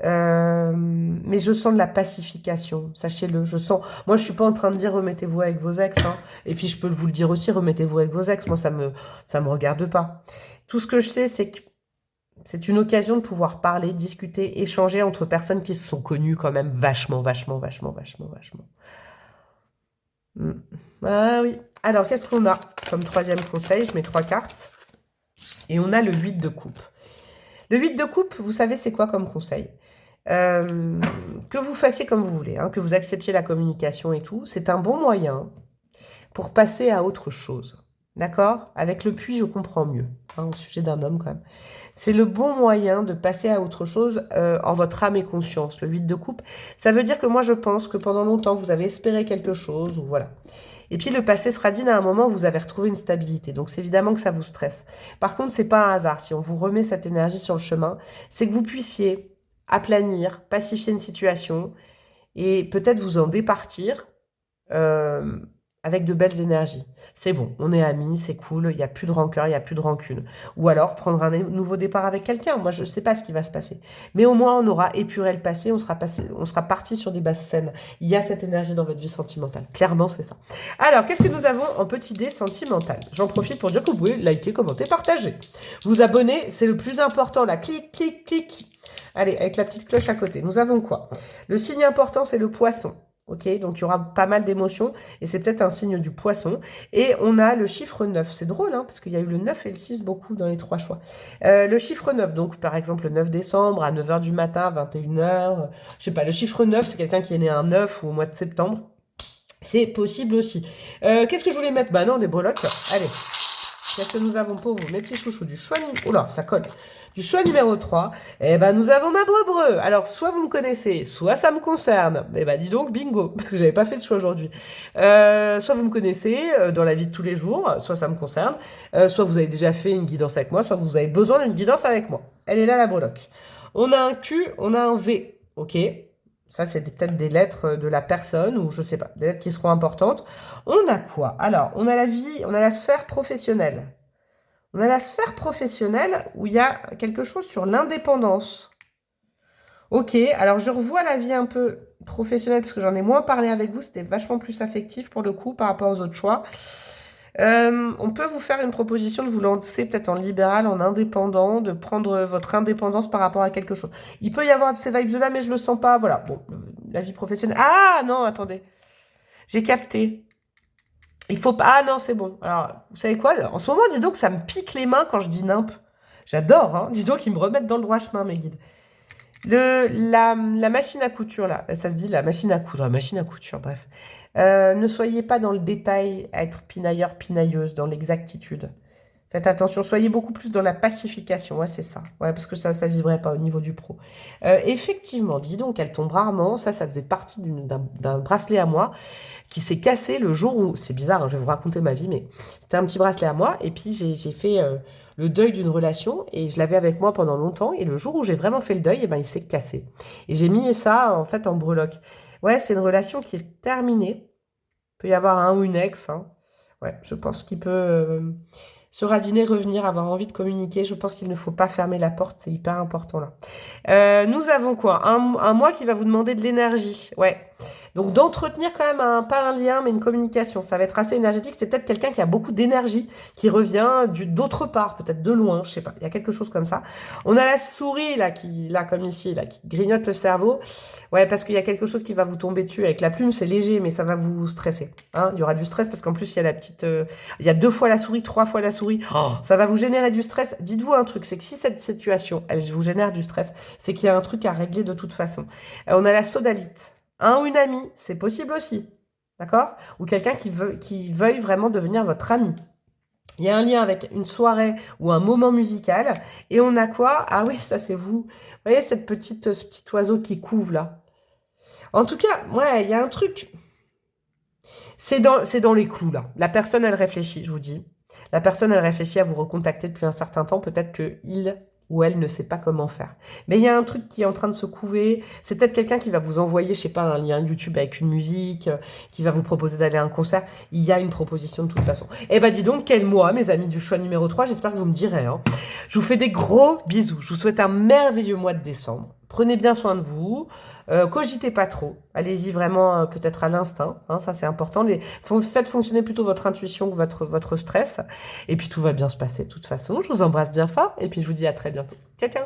Mais je sens de la pacification, sachez-le. Je sens. Moi, je suis pas en train de dire remettez-vous avec vos ex, hein. Et puis je peux vous le dire aussi, remettez-vous avec vos ex. Moi, ça me regarde pas. Tout ce que je sais, c'est que c'est une occasion de pouvoir parler, discuter, échanger entre personnes qui se sont connues quand même vachement, vachement, vachement, vachement, vachement. Hmm. Ah oui. Alors, qu'est-ce qu'on a comme troisième conseil? Je mets 3 cartes. Et on a le 8 de coupe. Le 8 de coupe, vous savez, c'est quoi comme conseil? Que vous fassiez comme vous voulez, hein, que vous acceptiez la communication et tout, c'est un bon moyen pour passer à autre chose. D'accord? Avec le puis, je comprends mieux, hein, au sujet d'un homme quand même. C'est le bon moyen de passer à autre chose en votre âme et conscience. Le 8 de coupe, ça veut dire que moi je pense que pendant longtemps vous avez espéré quelque chose, ou voilà. Et puis le passé sera dit à un moment où vous avez retrouvé une stabilité. Donc c'est évidemment que ça vous stresse. Par contre, c'est pas un hasard. Si on vous remet cette énergie sur le chemin, c'est que vous puissiez aplanir, pacifier une situation et peut-être vous en départir euh, avec de belles énergies. C'est bon, on est amis, c'est cool, il n'y a plus de rancœur, il n'y a plus de rancune. Ou alors prendre un nouveau départ avec quelqu'un. Moi, je ne sais pas ce qui va se passer. Mais au moins, on aura épuré le passé, on sera parti sur des bases saines. Il y a cette énergie dans votre vie sentimentale. Clairement, c'est ça. Alors, qu'est-ce que nous avons en petit dé sentimental? J'en profite pour dire que vous pouvez liker, commenter, partager. Vous abonner, c'est le plus important. Là, clic, clic, clic. Allez, avec la petite cloche à côté. Nous avons quoi? Le signe important, c'est le poisson. Ok, donc il y aura pas mal d'émotions et c'est peut-être un signe du poisson. Et on a le chiffre 9. C'est drôle, hein, parce qu'il y a eu le 9 et le 6 beaucoup dans les 3 choix. Le chiffre 9, donc par exemple le 9 décembre à 9h du matin, 21h. Je sais pas, le chiffre 9, c'est quelqu'un qui est né un 9 ou au mois de septembre. C'est possible aussi. Qu'est-ce que je voulais mettre? Bah non, des breloques. Allez, qu'est-ce que nous avons pour vous? Mes petits chouchous du choix. Oh là, ça colle. Du choix numéro 3, eh ben, nous avons ma breu. Alors, soit vous me connaissez, soit ça me concerne. Eh ben, dis donc, bingo, parce que j'avais pas fait de choix aujourd'hui. Soit vous me connaissez dans la vie de tous les jours, soit ça me concerne, soit vous avez déjà fait une guidance avec moi, soit vous avez besoin d'une guidance avec moi. Elle est là, la breloque. On a un Q, on a un V, ok? Ça, c'est peut-être des lettres de la personne ou je sais pas, des lettres qui seront importantes. On a quoi? Alors, on a la vie, on a la sphère professionnelle. On a la sphère professionnelle où il y a quelque chose sur l'indépendance. Ok, alors je revois la vie un peu professionnelle parce que j'en ai moins parlé avec vous. C'était vachement plus affectif pour le coup par rapport aux autres choix. On peut vous faire une proposition de vous lancer peut-être en libéral, en indépendant, de prendre votre indépendance par rapport à quelque chose. Il peut y avoir de ces vibes-là, mais je le sens pas. Voilà, bon, la vie professionnelle. Ah non, attendez, j'ai capté. Il faut pas. Ah non, c'est bon. Alors, vous savez quoi? En ce moment, dis donc, ça me pique les mains quand je dis nimp. J'adore, hein. Dis donc, ils me remettent dans le droit chemin, mes guides. La machine à couture, là, ça se dit la machine à coudre, la machine à couture, bref. Ne soyez pas dans le détail à être pinailleur, pinailleuse, dans l'exactitude. Faites attention, soyez beaucoup plus dans la pacification, ouais, c'est ça. Ouais, parce que ça vibrait pas au niveau du pro. Effectivement, dis donc, elle tombe rarement. Ça faisait partie d'un bracelet à moi qui s'est cassé le jour où, c'est bizarre, hein, je vais vous raconter ma vie, mais c'était un petit bracelet à moi, et puis j'ai fait le deuil d'une relation, et je l'avais avec moi pendant longtemps, et le jour où j'ai vraiment fait le deuil, eh ben, il s'est cassé. Et j'ai mis ça, en fait, en breloque. Ouais, c'est une relation qui est terminée. Il peut y avoir un ou une ex, hein. Ouais, je pense qu'il peut se radiner, revenir, avoir envie de communiquer. Je pense qu'il ne faut pas fermer la porte, c'est hyper important là. Nous avons quoi? Un mois qui va vous demander de l'énergie. Ouais. Donc d'entretenir quand même pas un lien, mais une communication. Ça va être assez énergétique. C'est peut-être quelqu'un qui a beaucoup d'énergie, qui revient d'autre part, peut-être de loin, je sais pas. Il y a quelque chose comme ça. On a la souris là, comme ici, là, qui grignote le cerveau. Ouais, parce qu'il y a quelque chose qui va vous tomber dessus. Avec la plume, c'est léger, mais ça va vous stresser. Hein, il y aura du stress parce qu'en plus, il y a la petite... il y a 2 fois la souris, 3 fois la souris. Oh, ça va vous générer du stress. Dites-vous un truc, c'est que si cette situation, elle vous génère du stress, c'est qu'il y a un truc à régler de toute façon. On a la sodalite. Un ou une amie, c'est possible aussi. D'accord? Ou quelqu'un qui veuille vraiment devenir votre ami. Il y a un lien avec une soirée ou un moment musical. Et on a quoi? Ah oui, ça c'est vous. Vous voyez ce petit oiseau qui couve là. En tout cas, ouais, il y a un truc. C'est dans les clous là. La personne, elle réfléchit, je vous dis. La personne, elle réfléchit à vous recontacter depuis un certain temps. Peut-être que il ou elle ne sait pas comment faire. Mais il y a un truc qui est en train de se couver. C'est peut-être quelqu'un qui va vous envoyer, je sais pas, un lien YouTube avec une musique, qui va vous proposer d'aller à un concert. Il y a une proposition de toute façon. Eh ben dis donc, quel mois, mes amis du choix numéro 3. J'espère que vous me direz. Hein. Je vous fais des gros bisous. Je vous souhaite un merveilleux mois de décembre. Prenez bien soin de vous. Cogitez pas trop. Allez-y vraiment peut-être à l'instinct. Hein, ça, c'est important. Faites fonctionner plutôt votre intuition que votre stress. Et puis, tout va bien se passer de toute façon. Je vous embrasse bien fort. Et puis, je vous dis à très bientôt. Ciao, ciao.